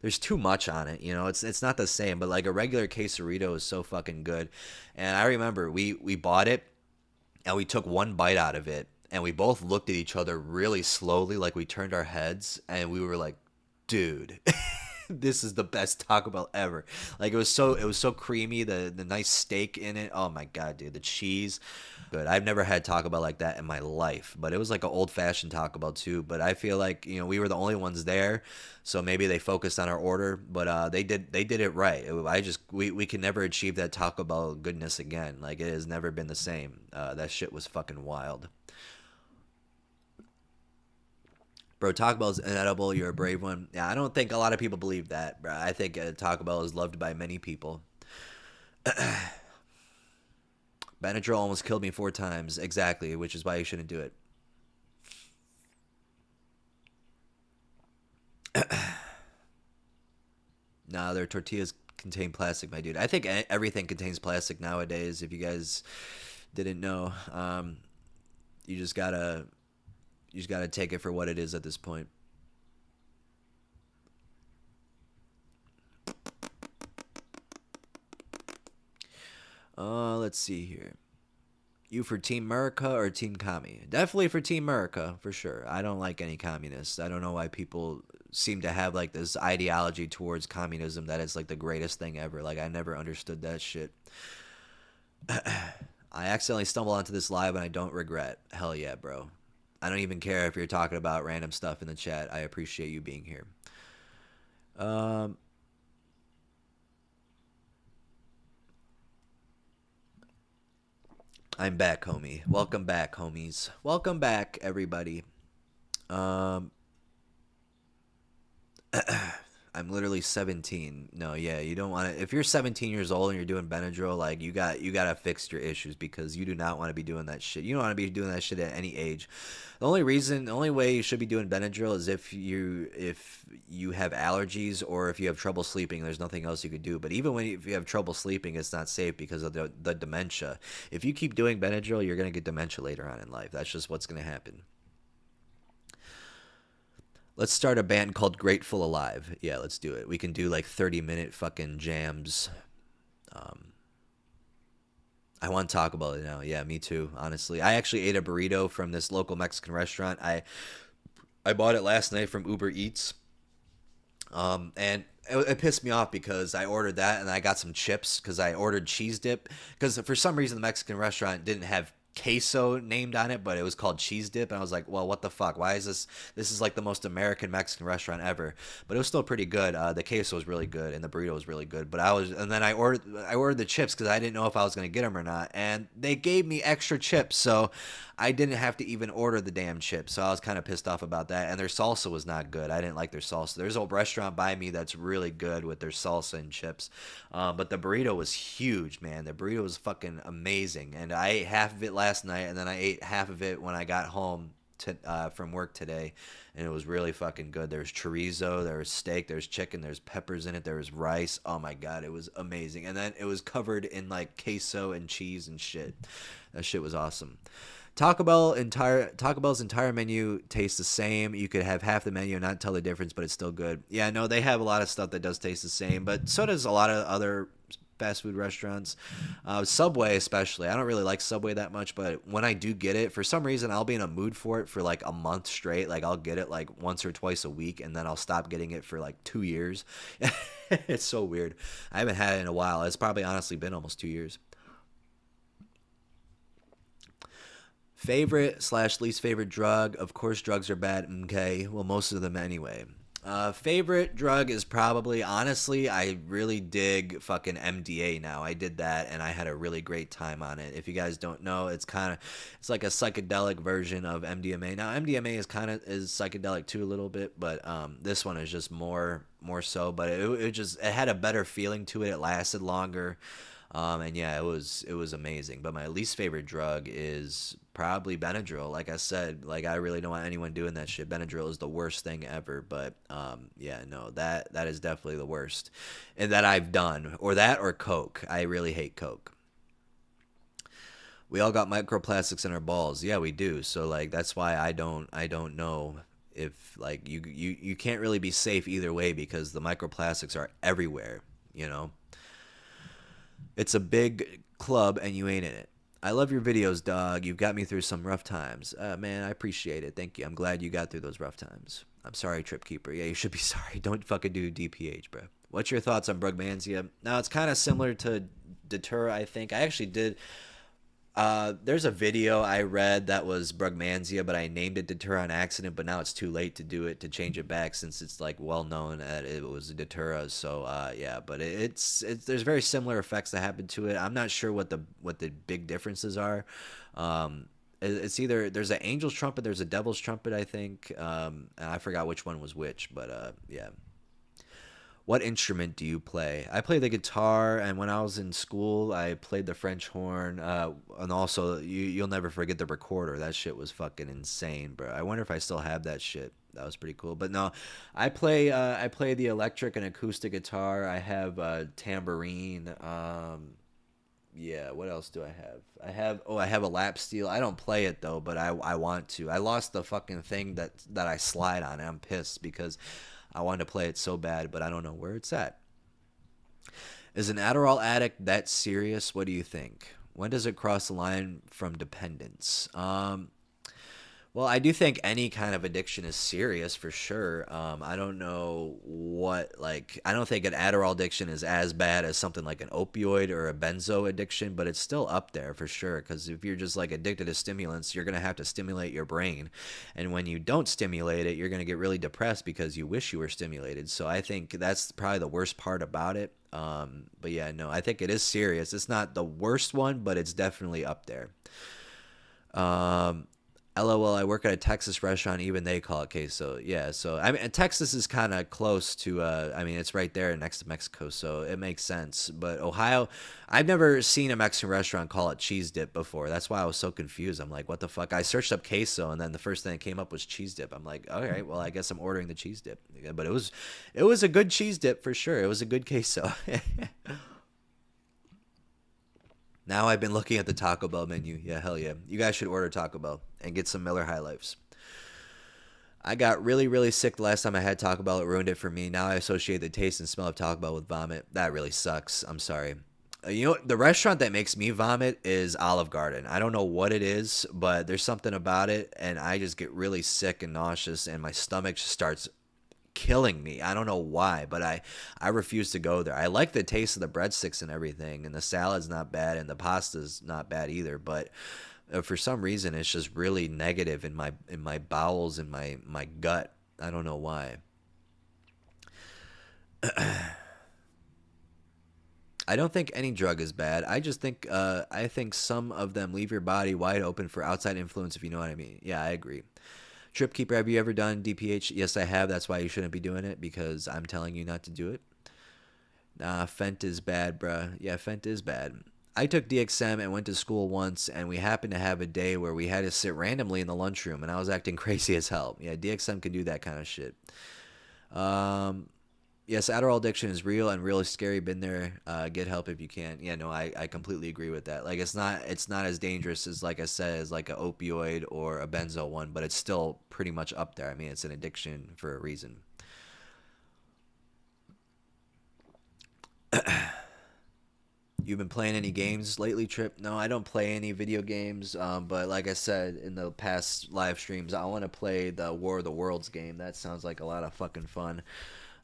there's too much on it, you know. It's not the same, but like a regular quesarito is so fucking good. And I remember we bought it and we took one bite out of it and we both looked at each other really slowly, like we turned our heads and we were like, dude. This is the best Taco Bell ever. Like, it was so creamy, the nice steak in it. Oh my God, dude, the cheese. Good. I've never had Taco Bell like that in my life, but it was like an old-fashioned Taco Bell too. But I feel like, you know, we were the only ones there, so maybe they focused on our order, but they did it right. We can never achieve that Taco Bell goodness again. Like, it has never been the same. That shit was fucking wild. Bro, Taco Bell is inedible. You're a brave one. Yeah, I don't think a lot of people believe that, bro. I think Taco Bell is loved by many people. Benadryl almost killed me 4 times. Exactly, which is why you shouldn't do it. Nah, their tortillas contain plastic, my dude. I think everything contains plastic nowadays. If you guys didn't know, you just gotta take it for what it is at this point. Let's see here. You for Team America or Team Commie? Definitely for Team America, for sure. I don't like any communists. I don't know why people seem to have like this ideology towards communism that is like the greatest thing ever. Like I never understood that shit. I accidentally stumbled onto this live and I don't regret. Hell yeah, bro. I don't even care if you're talking about random stuff in the chat. I appreciate you being here. Um, I'm back, homie. Welcome back, homies. Welcome back, everybody. Um, I'm literally 17. No, yeah, you don't want to. If you're 17 years old and you're doing Benadryl, like you gotta fix your issues because you do not want to be doing that shit. You don't want to be doing that shit at any age. The only way you should be doing Benadryl is if you have allergies or if you have trouble sleeping. There's nothing else you could do. But even if you have trouble sleeping, it's not safe because of the dementia. If you keep doing Benadryl, you're gonna get dementia later on in life. That's just what's gonna happen. Let's start a band called Grateful Alive. Yeah, let's do it. We can do like 30-minute fucking jams. Um, I want Taco Bell now. Yeah, me too, honestly. I actually ate a burrito from this local Mexican restaurant. I bought it last night from Uber Eats. And it pissed me off because I ordered that and I got some chips because I ordered cheese dip because for some reason the Mexican restaurant didn't have queso named on it, but it was called cheese dip, and I was like, well, what the fuck? Why is this? This is like the most American Mexican restaurant ever, but it was still pretty good. The queso was really good and the burrito was really good. But and then I ordered the chips because I didn't know if I was gonna get them or not, and they gave me extra chips, so I didn't have to even order the damn chips. So I was kind of pissed off about that. And their salsa was not good. I didn't like their salsa. There's a restaurant by me that's really good with their salsa and chips. But the burrito was huge, man. The burrito was fucking amazing. And I ate half of it last night, and then I ate half of it when I got home from work today. And it was really fucking good. There's chorizo, there was steak, there's chicken, there's peppers in it, there was rice. Oh my god, it was amazing. And then it was covered in like queso and cheese and shit. That shit was awesome. Taco Bell's entire menu tastes the same. You could have half the menu and not tell the difference, but it's still good. Yeah, no, they have a lot of stuff that does taste the same, but so does a lot of other fast food restaurants. Subway especially. I don't really like Subway that much, but when I do get it, for some reason I'll be in a mood for it for like a month straight. Like I'll get it like once or twice a week, and then I'll stop getting it for like 2 years. It's so weird. I haven't had it in a while. It's probably honestly been almost 2 years. Favorite slash least favorite drug? Of course, drugs are bad. Okay, well, most of them anyway. Favorite drug is probably, honestly, I really dig fucking MDA now. I did that and I had a really great time on it. If you guys don't know, it's like a psychedelic version of MDMA. Now, MDMA is psychedelic too a little bit, but this one is just more so. But it had a better feeling to it. It lasted longer. And yeah, it was amazing. But my least favorite drug is probably Benadryl. Like I said, like I really don't want anyone doing that shit. Benadryl is the worst thing ever. But yeah, no, that is definitely the worst, and that I've done, or that or Coke. I really hate Coke. We all got microplastics in our balls. Yeah, we do. So like that's why I don't know if like you can't really be safe either way because the microplastics are everywhere. You know. It's a big club and you ain't in it. I love your videos, dog. You've got me through some rough times. Man, I appreciate it. Thank you. I'm glad you got through those rough times. I'm sorry, Trip Keeper. Yeah, you should be sorry. Don't fucking do DPH, bro. What's your thoughts on Brugmansia? Now, it's kind of similar to Datura, I think. I actually did. There's a video I read that was Brugmansia, but I named it Datura on accident. But now it's too late to change it back since it's like well known that it was Datura. So yeah, but it's there's very similar effects that happen to it. I'm not sure what the big differences are. It's either there's an angel's trumpet, there's a devil's trumpet, I think, and I forgot which one was which. But yeah. What instrument do you play? I play the guitar, and when I was in school, I played the French horn, and also you'll never forget the recorder. That shit was fucking insane, bro. I wonder if I still have that shit. That was pretty cool. But no, I play the electric and acoustic guitar. I have tambourine. Yeah, what else do I have? I have a lap steel. I don't play it though, but I want to. I lost the fucking thing that I slide on, and I'm pissed because I wanted to play it so bad, but I don't know where it's at. Is an Adderall addict that serious? What do you think? When does it cross the line from dependence? Well, I do think any kind of addiction is serious for sure. I don't know what, like, I don't think an Adderall addiction is as bad as something like an opioid or a benzo addiction, but it's still up there for sure. Because if you're just like addicted to stimulants, you're going to have to stimulate your brain. And when you don't stimulate it, you're going to get really depressed because you wish you were stimulated. So I think that's probably the worst part about it. But yeah, no, I think it is serious. It's not the worst one, but it's definitely up there. Um, LOL, I work at a Texas restaurant. Even they call it queso. Yeah, so I mean, Texas is kind of close to. I mean, it's right there next to Mexico, so it makes sense. But Ohio, I've never seen a Mexican restaurant call it cheese dip before. That's why I was so confused. I'm like, what the fuck? I searched up queso, and then the first thing that came up was cheese dip. I'm like, all right, well, I guess I'm ordering the cheese dip. Yeah, but it was a good cheese dip for sure. It was a good queso. Now I've been looking at the Taco Bell menu. Yeah, hell yeah. You guys should order Taco Bell and get some Miller High Lifes. I got really, really sick the last time I had Taco Bell. It ruined it for me. Now I associate the taste and smell of Taco Bell with vomit. That really sucks. I'm sorry. You know, the restaurant that makes me vomit is Olive Garden. I don't know what it is, but there's something about it, and I just get really sick and nauseous, and my stomach just starts killing me. I don't know why, but I refuse to go there. I like the taste of the breadsticks and everything, and the salad's not bad, and the pasta's not bad either. But for some reason, it's just really negative in my bowels and my gut. I don't know why. I don't think any drug is bad. I think some of them leave your body wide open for outside influence, if you know what I mean. Yeah, I agree. Trip Keeper, have you ever done DPH? Yes, I have. That's why you shouldn't be doing it, because I'm telling you not to do it. Nah, Fent is bad, bruh. Yeah, Fent is bad. I took DXM and went to school once, and we happened to have a day where we had to sit randomly in the lunchroom, and I was acting crazy as hell. Yeah, DXM can do that kind of shit. Um, yes, Adderall addiction is real and really scary. Been there. Get help if you can. Yeah, no, I completely agree with that. Like, it's not as dangerous as, like I said, as like a opioid or a benzo one, but it's still pretty much up there. I mean, it's an addiction for a reason. You've been playing any games lately, Trip? No, I don't play any video games. But like I said in the past live streams, I want to play the War of the Worlds game. That sounds like a lot of fucking fun.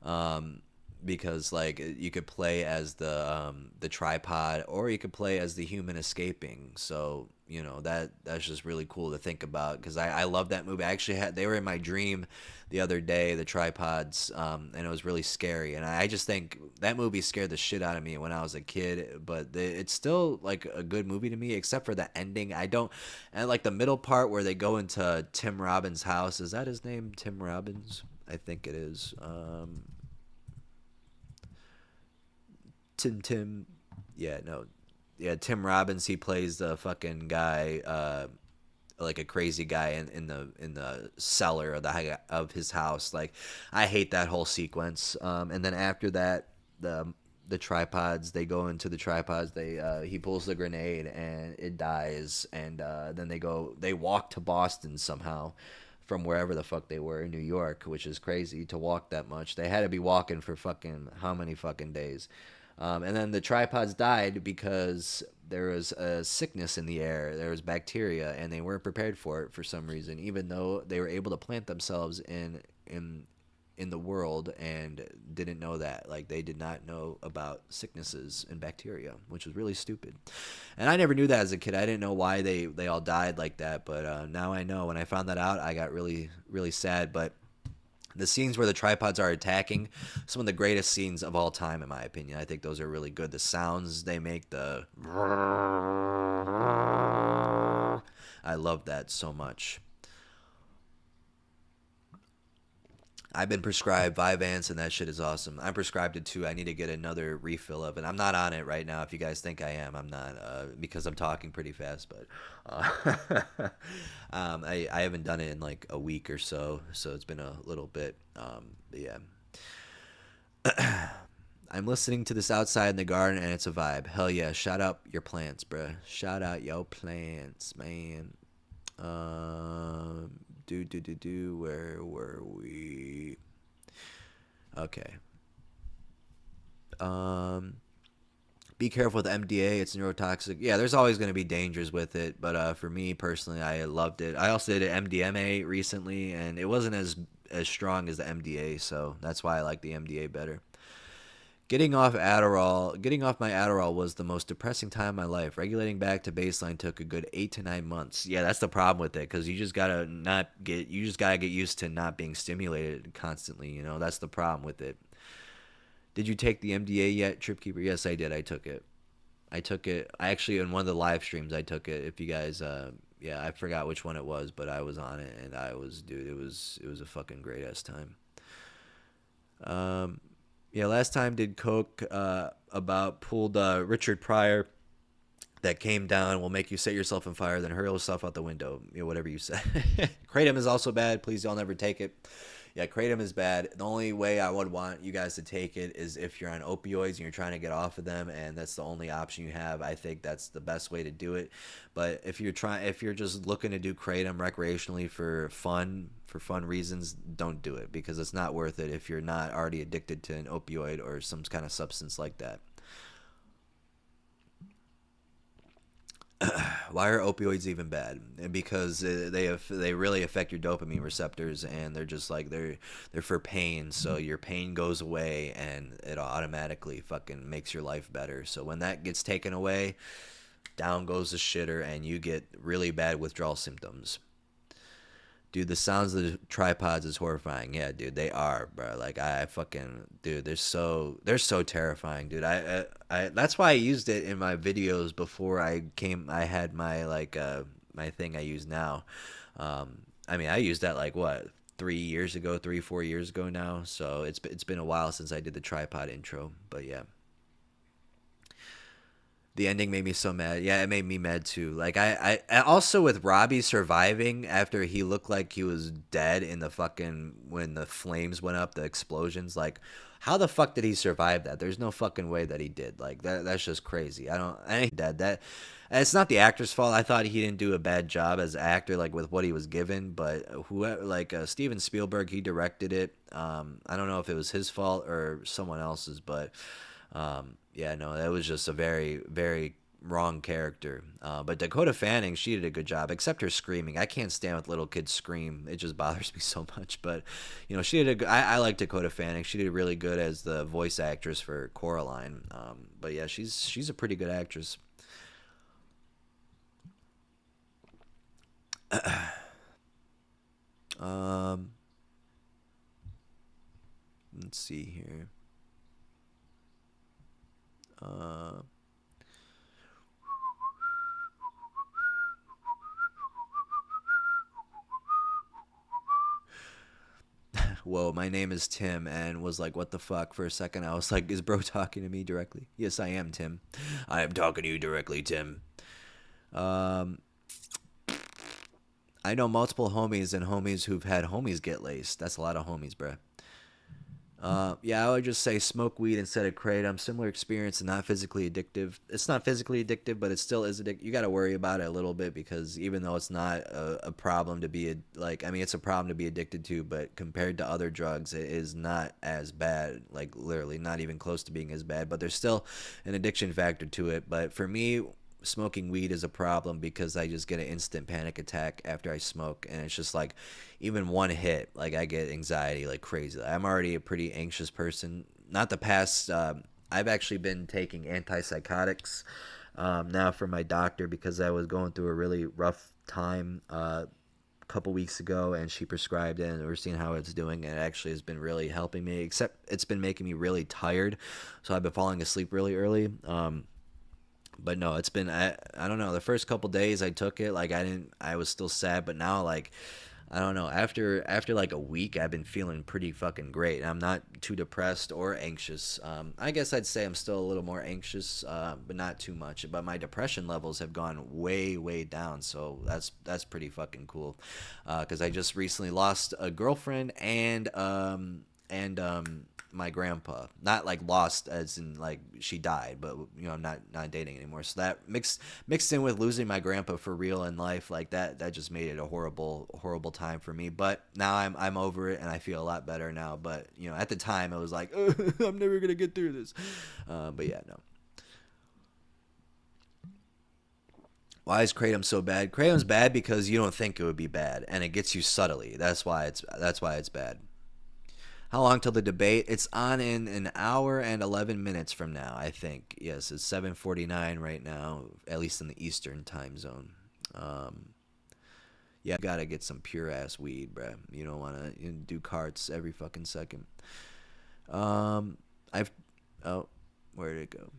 Um, because like you could play as the tripod, or you could play as the human escaping. So you know that's just really cool to think about, because I love that movie. I actually had they were in my dream the other day, the tripods, and it was really scary. And I just think that movie scared the shit out of me when I was a kid. But it's still like a good movie to me, except for the ending. I don't, and like the middle part where they go into Tim Robbins' house. Is that his name, Tim Robbins? I think it is. Tim. Yeah, no. Yeah, Tim Robbins. He plays the fucking guy, like a crazy guy in the cellar of his house. Like, I hate that whole sequence. And then after that, the tripods. They go into the tripods. He pulls the grenade and it dies. And then they walk to Boston somehow from wherever the fuck they were in New York, which is crazy to walk that much. They had to be walking for fucking how many fucking days. And then the tripods died because there was a sickness in the air. There was bacteria, and they weren't prepared for it for some reason, even though they were able to plant themselves in the world and didn't know that. Like, they did not know about sicknesses and bacteria, which was really stupid. And I never knew that as a kid. I didn't know why they all died like that, but now I know. When I found that out, I got really, really sad. But the scenes where the tripods are attacking, some of the greatest scenes of all time, in my opinion. I think those are really good. The sounds they make, I love that so much. I've been prescribed Vyvanse, and that shit is awesome. I'm prescribed it too. I need to get another refill of it. I'm not on it right now. If you guys think I am, I'm not, because I'm talking pretty fast. But I haven't done it in like a week or so, so it's been a little bit. But yeah, I'm listening to this outside in the garden, and it's a vibe. Hell yeah! Shout out your plants, bruh. Shout out your plants, man. Um, do. Where were we? Okay. Um, Be careful with MDA. It's neurotoxic. Yeah, there's always going to be dangers with it. But for me personally, I loved it. I also did an MDMA recently, and it wasn't as strong as the MDA, so that's why I like the MDA better. Getting off my Adderall was the most depressing time of my life. Regulating back to baseline took a good 8 to 9 months. Yeah, that's the problem with it, because you just gotta get used to not being stimulated constantly. You know, that's the problem with it. Did you take the MDA yet, Tripkeeper? Yes, I did. I took it. I actually, in one of the live streams, I took it. If you guys, yeah, I forgot which one it was, but I was on it, and dude, it was a fucking great ass time. Yeah, last time did Coke about pulled Richard Pryor that came down will make you set yourself on fire, then hurl yourself out the window. You know, whatever you say. Kratom is also bad. Please don't ever take it. Yeah, kratom is bad. The only way I would want you guys to take it is if you're on opioids and you're trying to get off of them, and that's the only option you have. I think that's the best way to do it. But if you're just looking to do kratom recreationally for fun reasons, don't do it, because it's not worth it if you're not already addicted to an opioid or some kind of substance like that. Why are opioids even bad? Because they really affect your dopamine receptors, and they're just like they're for pain. So your pain goes away, and it automatically fucking makes your life better. So when that gets taken away, down goes the shitter, and you get really bad withdrawal symptoms. Dude, the sounds of the tripods is horrifying. Yeah, dude, they are, bro. Like I fucking, dude, they're so terrifying, dude. I that's why I used it in my videos before I had my my thing I use now. I mean, I used that like what, 4 years ago now. So it's been a while since I did the tripod intro, but yeah. The ending made me so mad. Yeah, it made me mad too. Like I also, with Robbie surviving after he looked like he was dead in the fucking, when the flames went up, the explosions. Like, how the fuck did he survive that? There's no fucking way that he did. Like that's just crazy. I ain't dead. That, and it's not the actor's fault. I thought he didn't do a bad job as an actor, like with what he was given. But whoever, like Steven Spielberg, he directed it. I don't know if it was his fault or someone else's, but. Yeah, no, that was just a very, very wrong character. But Dakota Fanning, she did a good job, except her screaming. I can't stand when little kids scream. It just bothers me so much. But, you know, she did I like Dakota Fanning. She did really good as the voice actress for Coraline. But yeah, she's a pretty good actress. Let's see here. Whoa, my name is Tim, and was like, what the fuck? For a second, I was like, is bro talking to me directly? Yes, I am, Tim. I am talking to you directly, Tim. I know multiple homies and homies who've had homies get laced. That's a lot of homies, bruh. Yeah, I would just say smoke weed instead of kratom. Similar experience and not physically addictive. It's not physically addictive, but it still is addictive. You got to worry about it a little bit, because even though it's not a problem to be I mean, it's a problem to be addicted to, but compared to other drugs, it is not as bad. Like literally, not even close to being as bad. But there's still an addiction factor to it. But for me, smoking weed is a problem, because I just get an instant panic attack after I smoke, and it's just like, even one hit, like I get anxiety like crazy. I'm already a pretty anxious person. Not the past. I've actually been taking antipsychotics now from my doctor, because I was going through a really rough time a couple weeks ago, and she prescribed it, and we're seeing how it's doing, and it actually has been really helping me, except it's been making me really tired, so I've been falling asleep really early. But no, it's been, I don't know, the first couple days I took it, like I was still sad, but now, like, I don't know, after like a week, I've been feeling pretty fucking great. I'm not too depressed or anxious. I guess I'd say I'm still a little more anxious, but not too much. But my depression levels have gone way, way down, so that's pretty fucking cool. Because I just recently lost a girlfriend and my grandpa. Not like lost as in like she died, but you know, I'm not dating anymore. So that mixed in with losing my grandpa for real in life, like that just made it a horrible time for me. But now I'm over it, and I feel a lot better now. But you know, at the time I was like, I'm never gonna get through this. But yeah, no. Why is kratom so bad? Kratom's bad because you don't think it would be bad, and it gets you subtly. That's why it's bad. How long till the debate? It's on in an hour and 11 minutes from now, I think. Yes, it's 7:49 right now, at least in the Eastern time zone. Yeah, you gotta get some pure ass weed, bruh. You don't wanna do carts every fucking second. I've oh, where did it go?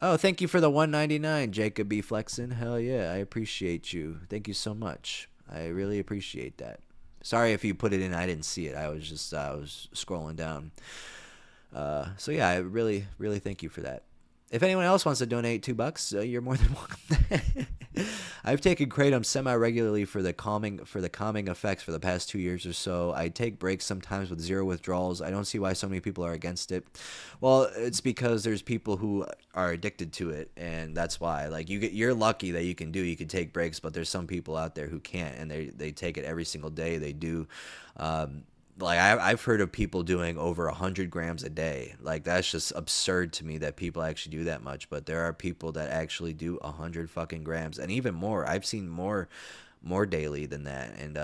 Oh, thank you for the 199, Jacob B. Flexin. Hell yeah, I appreciate you. Thank you so much. I really appreciate that. Sorry if you put it in, I didn't see it. I was scrolling down. So yeah, I really, really thank you for that. If anyone else wants to donate $2, you're more than welcome. I've taken kratom semi-regularly for the calming effects for the past 2 years or so. I take breaks sometimes with zero withdrawals. I don't see why so many people are against it. Well, it's because there's people who are addicted to it, and that's why. Like you're lucky that you can take breaks, but there's some people out there who can't, and they take it every single day. They do. Like I've heard of people doing over 100 grams a day. Like that's just absurd to me that people actually do that much. But there are people that actually do 100 fucking grams and even more. I've seen more daily than that, and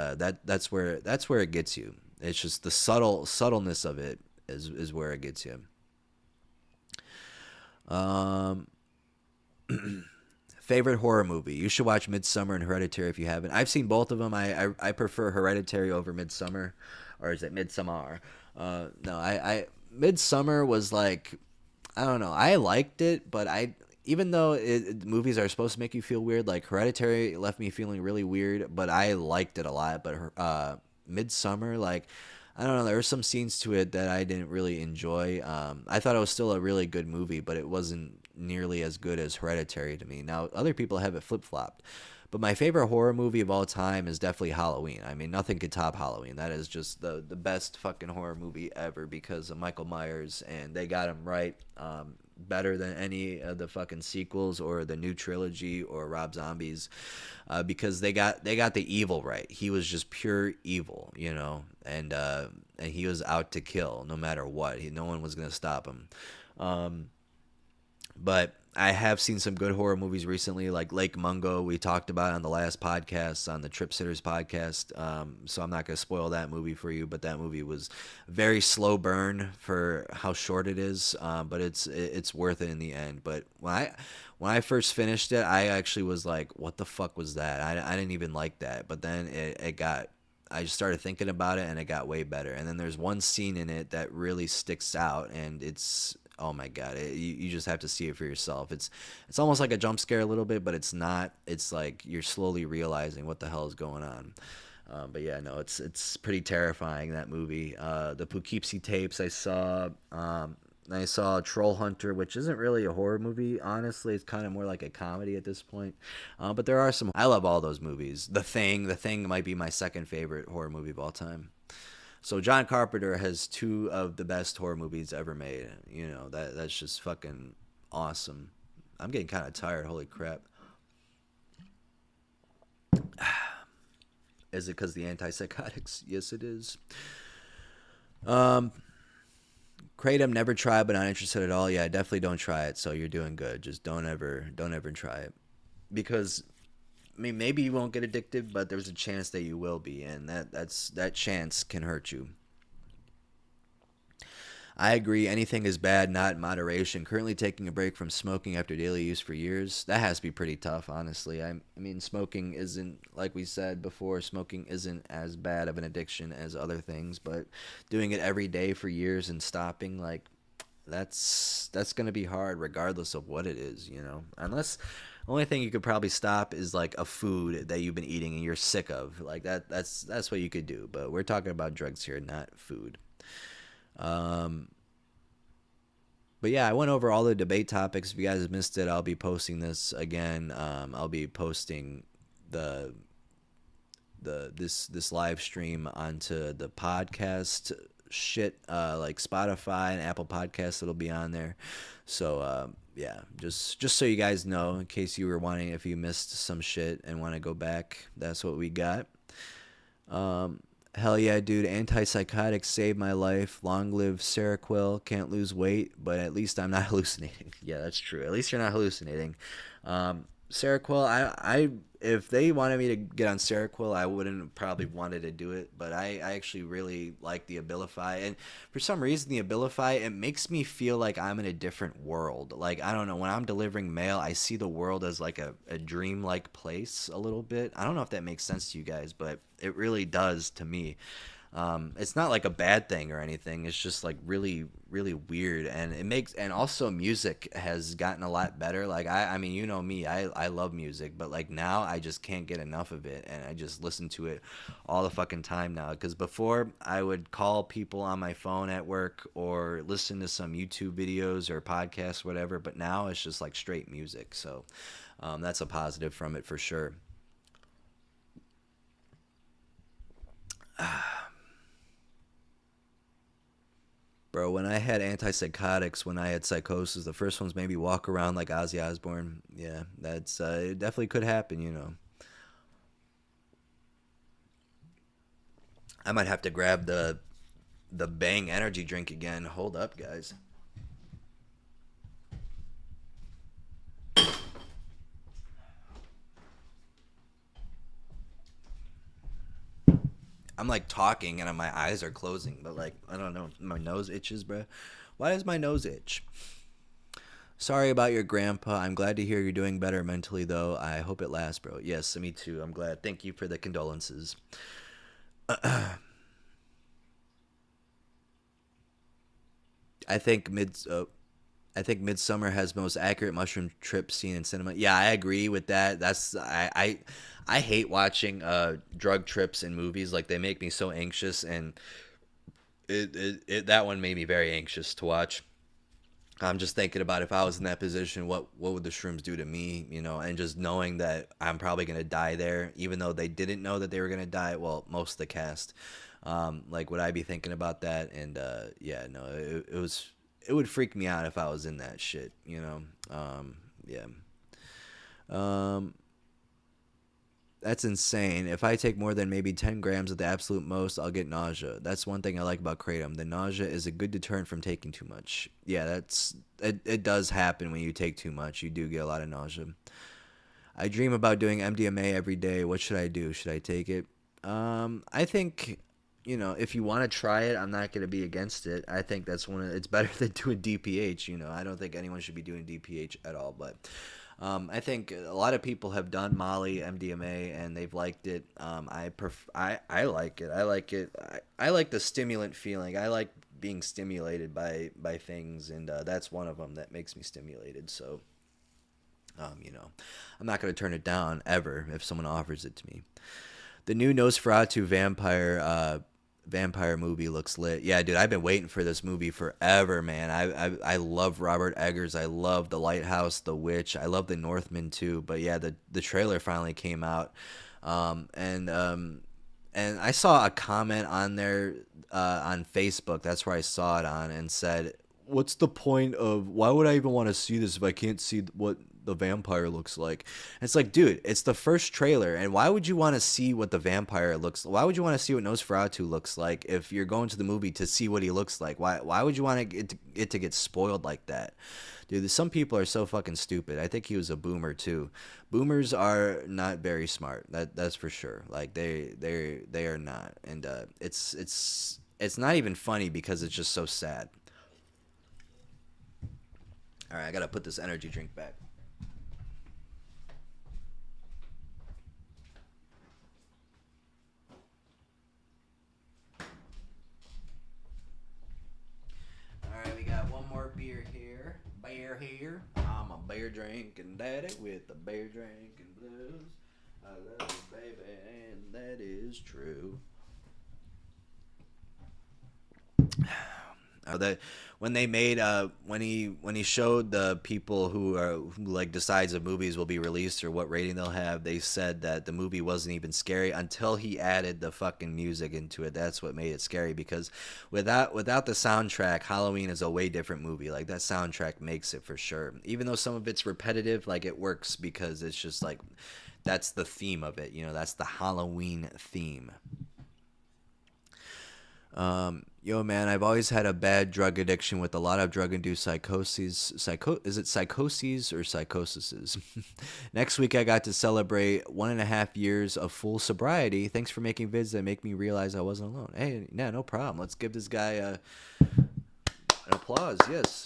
that's where it gets you. It's just the subtleness of it is where it gets you. Favorite horror movie? You should watch Midsummer and Hereditary if you haven't. I've seen both of them. I prefer Hereditary over Midsummer. Or is it Midsommar? No, I Midsummer was like, I don't know. I liked it, but even though movies are supposed to make you feel weird, like Hereditary left me feeling really weird, but I liked it a lot. But Midsummer, like, I don't know, there were some scenes to it that I didn't really enjoy. I thought it was still a really good movie, but it wasn't nearly as good as Hereditary to me. Now, other people have it flip-flopped. But my favorite horror movie of all time is definitely Halloween. I mean, nothing could top Halloween. That is just the best fucking horror movie ever because of Michael Myers, and they got him right better than any of the fucking sequels or the new trilogy or Rob Zombie's because they got the evil right. He was just pure evil, you know, and he was out to kill no matter what. No one was gonna stop him. But I have seen some good horror movies recently, like Lake Mungo. We talked about on the last podcast, on the Trip Sitters podcast. So I'm not going to spoil that movie for you, but that movie was very slow burn for how short it is. But it's worth it in the end. But when I first finished it, I actually was like, what the fuck was that? I didn't even like that. But then I just started thinking about it, and it got way better. And then there's one scene in it that really sticks out, and it's, oh my god, you just have to see it for yourself. It's almost like a jump scare a little bit, but it's not. It's like you're slowly realizing what the hell is going on. But yeah, no, it's pretty terrifying, that movie. The Poughkeepsie tapes I saw. I saw Troll Hunter, which isn't really a horror movie. Honestly, it's kind of more like a comedy at this point. But there are some. I love all those movies. The Thing might be my second favorite horror movie of all time. So John Carpenter has two of the best horror movies ever made. You know, that's just fucking awesome. I'm getting kind of tired. Holy crap. Is it because the antipsychotics? Yes, it is. Kratom, never tried, but not interested at all. Yeah, definitely don't try it. So you're doing good. Just don't ever try it. Because, I mean, maybe you won't get addicted, but there's a chance that you will be, and that chance can hurt you. I agree. Anything is bad, not in moderation. Currently taking a break from smoking after daily use for years. That has to be pretty tough, honestly. I mean, smoking isn't, like we said before, smoking isn't as bad of an addiction as other things, but doing it every day for years and stopping, like, that's going to be hard regardless of what it is, you know. Unless the only thing you could probably stop is like a food that you've been eating and you're sick of. Like that's what you could do, but we're talking about drugs here, not food. But yeah, I went over all the debate topics. If you guys missed it, I'll be posting this again. I'll be posting this live stream onto the podcast shit, like Spotify and Apple Podcasts. It'll be on there. So yeah, just so you guys know, in case you were wondering if you missed some shit and want to go back, that's what we got. Hell yeah, dude. Antipsychotics saved my life. Long live Seroquel. Can't lose weight, but at least I'm not hallucinating. Yeah, that's true. At least you're not hallucinating. Seroquel, if they wanted me to get on Seroquel, I wouldn't have probably wanted to do it. But I actually really like the Abilify, and for some reason, the Abilify, it makes me feel like I'm in a different world. Like I don't know, when I'm delivering mail, I see the world as like a dream-like place a little bit. I don't know if that makes sense to you guys, but it really does to me. It's not like a bad thing or anything. It's just like really, really weird, and it makes, and also music has gotten a lot better. Like I mean, you know me, I love music, but like now I just can't get enough of it, and I just listen to it all the fucking time now. Because before I would call people on my phone at work or listen to some YouTube videos or podcasts, whatever. But now it's just like straight music. So that's a positive from it for sure. Bro, when I had antipsychotics, when I had psychosis, the first ones made me walk around like Ozzy Osbourne. Yeah, that's it. Definitely could happen. I might have to grab the Bang energy drink again. Hold up, guys. I'm like talking and my eyes are closing, but like I don't know, my nose itches, bro. Why does my nose itch? Sorry about your grandpa. I'm glad to hear you're doing better mentally, though. I hope it lasts, bro. Yes, me too. I'm glad. Thank you for the condolences. I think mid. I think Midsummer has most accurate mushroom trip scene in cinema. Yeah, I agree with that. I hate watching drug trips in movies. Like they make me so anxious, and that one made me very anxious to watch. I'm just thinking about if I was in that position, what would the shrooms do to me, and just knowing that I'm probably gonna die there, even though they didn't know that they were gonna die. Well, most of the cast, like would I be thinking about that? And yeah, no, it would freak me out if I was in that shit. Yeah. Um, that's insane. If I take more than maybe 10 grams at the absolute most, I'll get nausea. That's one thing I like about kratom. The nausea is a good deterrent from taking too much. Yeah, it does happen when you take too much. You do get a lot of nausea. I dream about doing MDMA every day. What should I do? Should I take it? I think, if you want to try it, I'm not going to be against it. I think it's better than doing DPH. I don't think anyone should be doing DPH at all, but I think a lot of people have done Molly MDMA and they've liked it. I like it. I like it. I like the stimulant feeling. I like being stimulated by things, and that's one of them that makes me stimulated. So, I'm not going to turn it down ever if someone offers it to me. The new Nosferatu vampire movie looks lit. Yeah, dude, I've been waiting for this movie forever, man. I love Robert Eggers. I love The Lighthouse, The Witch. I love The Northman too. But yeah, the trailer finally came out, and I saw a comment on there on Facebook. That's where I saw it on, and said, "What's the point of? Why would I even want to see this if I can't see what the vampire looks like?" And it's like, dude, it's the first trailer, and why would you want to see what the vampire looks? Why would you want to see what Nosferatu looks like if you're going to the movie to see what he looks like? Why would you want it to get spoiled like that? Dude, some people are so fucking stupid. I think he was a boomer too. Boomers are not very smart. That's for sure. Like they are not, and it's not even funny because it's just so sad. All right, I gotta put this energy drink back. All right, we got one more beer here. Beer here. I'm a beer drinking daddy with the beer drinking blues. I love you, baby, and that is true. That when they made when he showed the people who like decides if movies will be released or what rating they'll have, they said that the movie wasn't even scary until he added the fucking music into it. That's what made it scary, because without the soundtrack, Halloween is a way different movie. Like that soundtrack makes it for sure. Even though some of it's repetitive, like it works because it's just like that's the theme of it. That's the Halloween theme. Yo, man, I've always had a bad drug addiction with a lot of drug-induced is it psychoses or psychoses? Next week, I got to celebrate 1.5 years of full sobriety. Thanks for making vids that make me realize I wasn't alone. Hey, yeah, no problem. Let's give this guy an applause. Yes.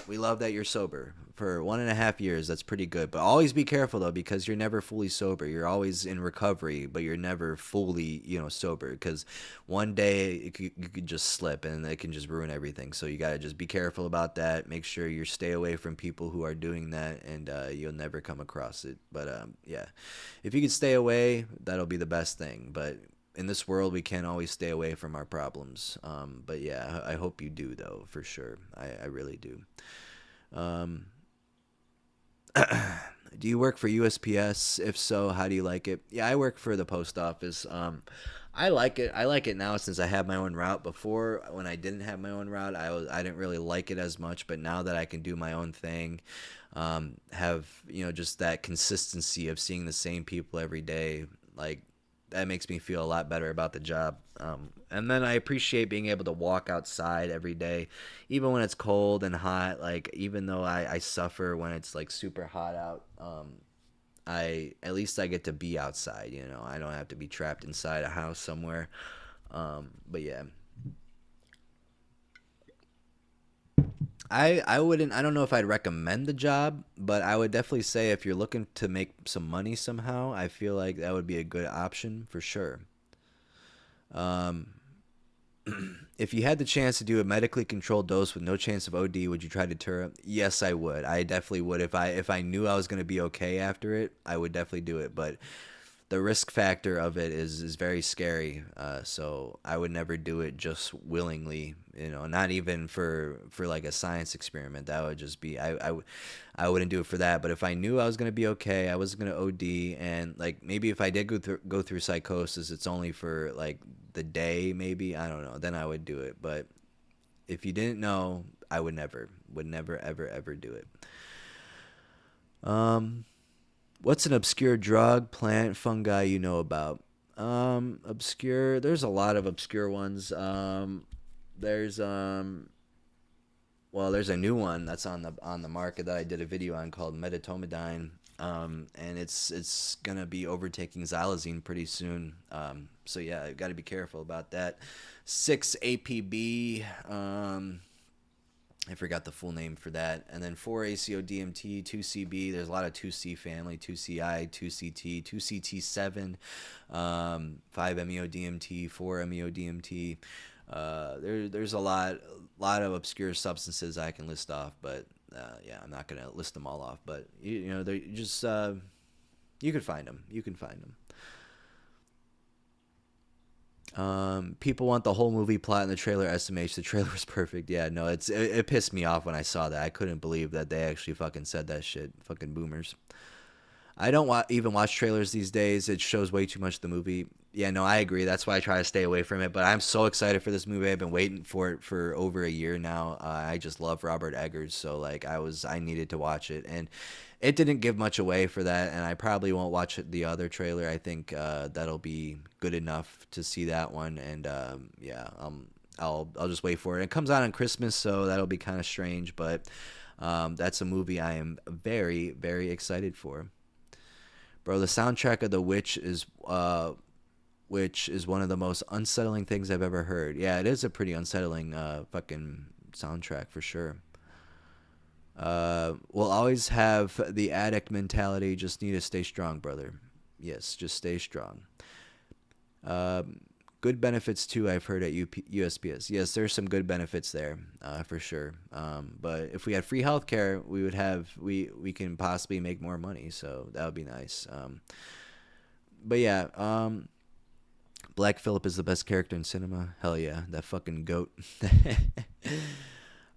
We love that you're sober for 1.5 years. That's pretty good. But always be careful though, because you're never fully sober. You're always in recovery, but you're never fully, sober. Because one day you could just slip and it can just ruin everything. So you gotta just be careful about that. Make sure you stay away from people who are doing that, and you'll never come across it. But yeah, if you can stay away, that'll be the best thing. But in this world, we can't always stay away from our problems. But yeah, I hope you do, though, for sure. I really do. Um, do you work for USPS? If so, how do you like it? Yeah, I work for the post office. I like it. I like it now since I have my own route. Before, when I didn't have my own route, I didn't really like it as much. But now that I can do my own thing, have just that consistency of seeing the same people every day, like that makes me feel a lot better about the job. And then I appreciate being able to walk outside every day, even when it's cold and hot. Like even though I suffer when it's like super hot out, I at least I get to be outside. I don't have to be trapped inside a house somewhere. But yeah, I don't know if I'd recommend the job, but I would definitely say if you're looking to make some money somehow, I feel like that would be a good option for sure. Um, if you had the chance to do a medically controlled dose with no chance of OD, would you try to deter it? Yes, I would. I definitely would. If I knew I was going to be okay after it, I would definitely do it. But the risk factor of it is very scary. So I would never do it just willingly. Not even for like a science experiment. That would just be I wouldn't do it for that. But if I knew I was gonna be okay, I was gonna OD, and like maybe if I did go through psychosis, it's only for like the day. Maybe I don't know. Then I would do it. But if you didn't know, I would never ever ever do it. Um. What's an obscure drug, plant, fungi you know about? Obscure. There's a lot of obscure ones. There's well, there's a new one that's on the market that I did a video on called metatomidine. And it's gonna be overtaking xylazine pretty soon. So yeah, got to be careful about that. 6 APB. I forgot the full name for that. And then 4 ACO-DMT, 2CB. There's a lot of 2C family, 2CI, 2CT, 2CT7, 5-MeO-DMT, 4-MeO-DMT. There's a lot of obscure substances I can list off, but yeah, I'm not gonna list them all off. But they just you can find them. You can find them. People want the whole movie plot in the trailer. Estimates the trailer was perfect. Yeah, no, it pissed me off when I saw that. I couldn't believe that they actually fucking said that shit. Fucking boomers. I don't even watch trailers these days. It shows way too much of the movie. Yeah, no, I agree. That's why I try to stay away from it. But I'm so excited for this movie. I've been waiting for it for over a year now. I just love Robert Eggers, so like I needed to watch it, and it didn't give much away for that. And I probably won't watch the other trailer. I think that'll be good enough to see that one. And yeah, I'll just wait for it. It comes out on Christmas, so that'll be kind of strange. But that's a movie I am very very excited for. Bro, the soundtrack of which is one of the most unsettling things I've ever heard. Yeah, it is a pretty unsettling fucking soundtrack for sure. We'll always have the addict mentality. Just need to stay strong, brother. Yes, just stay strong. Um, Good benefits too. I've heard at USPS. Yes, there's some good benefits there, for sure. But if we had free healthcare, we can possibly make more money. So that would be nice. But yeah, Black Phillip is the best character in cinema. Hell yeah, that fucking goat.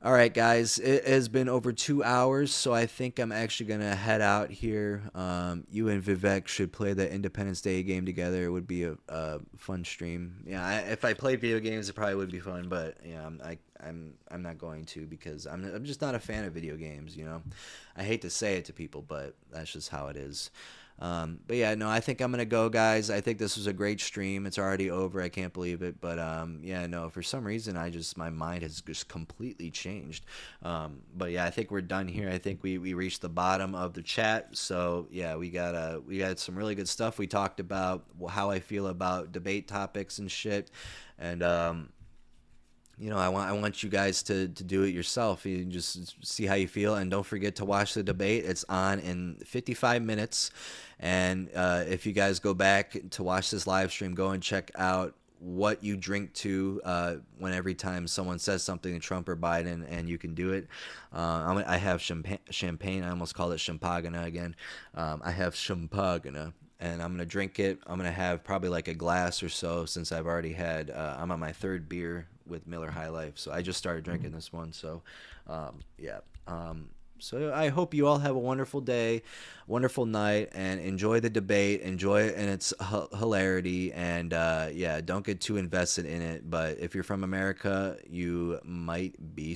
All right, guys, it has been over 2 hours, so I think I'm actually gonna head out here. You and Vivek should play the Independence Day game together. It would be a fun stream. Yeah, if I played video games, it probably would be fun, but yeah, I'm not going to because I'm just not a fan of video games. I hate to say it to people, but that's just how it is. But yeah, no, I think I'm gonna go, guys. I think this was a great stream. It's already over. I can't believe it. But yeah, no, for some reason, my mind has just completely changed. But yeah, I think we're done here. I think we reached the bottom of the chat. So yeah, we got some really good stuff. We talked about how I feel about debate topics and shit, and I want you guys to do it yourself. You just see how you feel, and don't forget to watch the debate. It's on in 55 minutes, and if you guys go back to watch this live stream, go and check out what you drink to when every time someone says something to Trump or Biden, and you can do it. I have champagne. I almost called it champagana again. I have champagana. And I'm gonna drink it. I'm gonna have probably like a glass or so, since I've already had. I'm on my third beer with Miller High Life, so I just started drinking this one. So, yeah. So I hope you all have a wonderful day, wonderful night, and enjoy the debate. Enjoy it in its hilarity, and yeah, don't get too invested in it. But if you're from America, you might be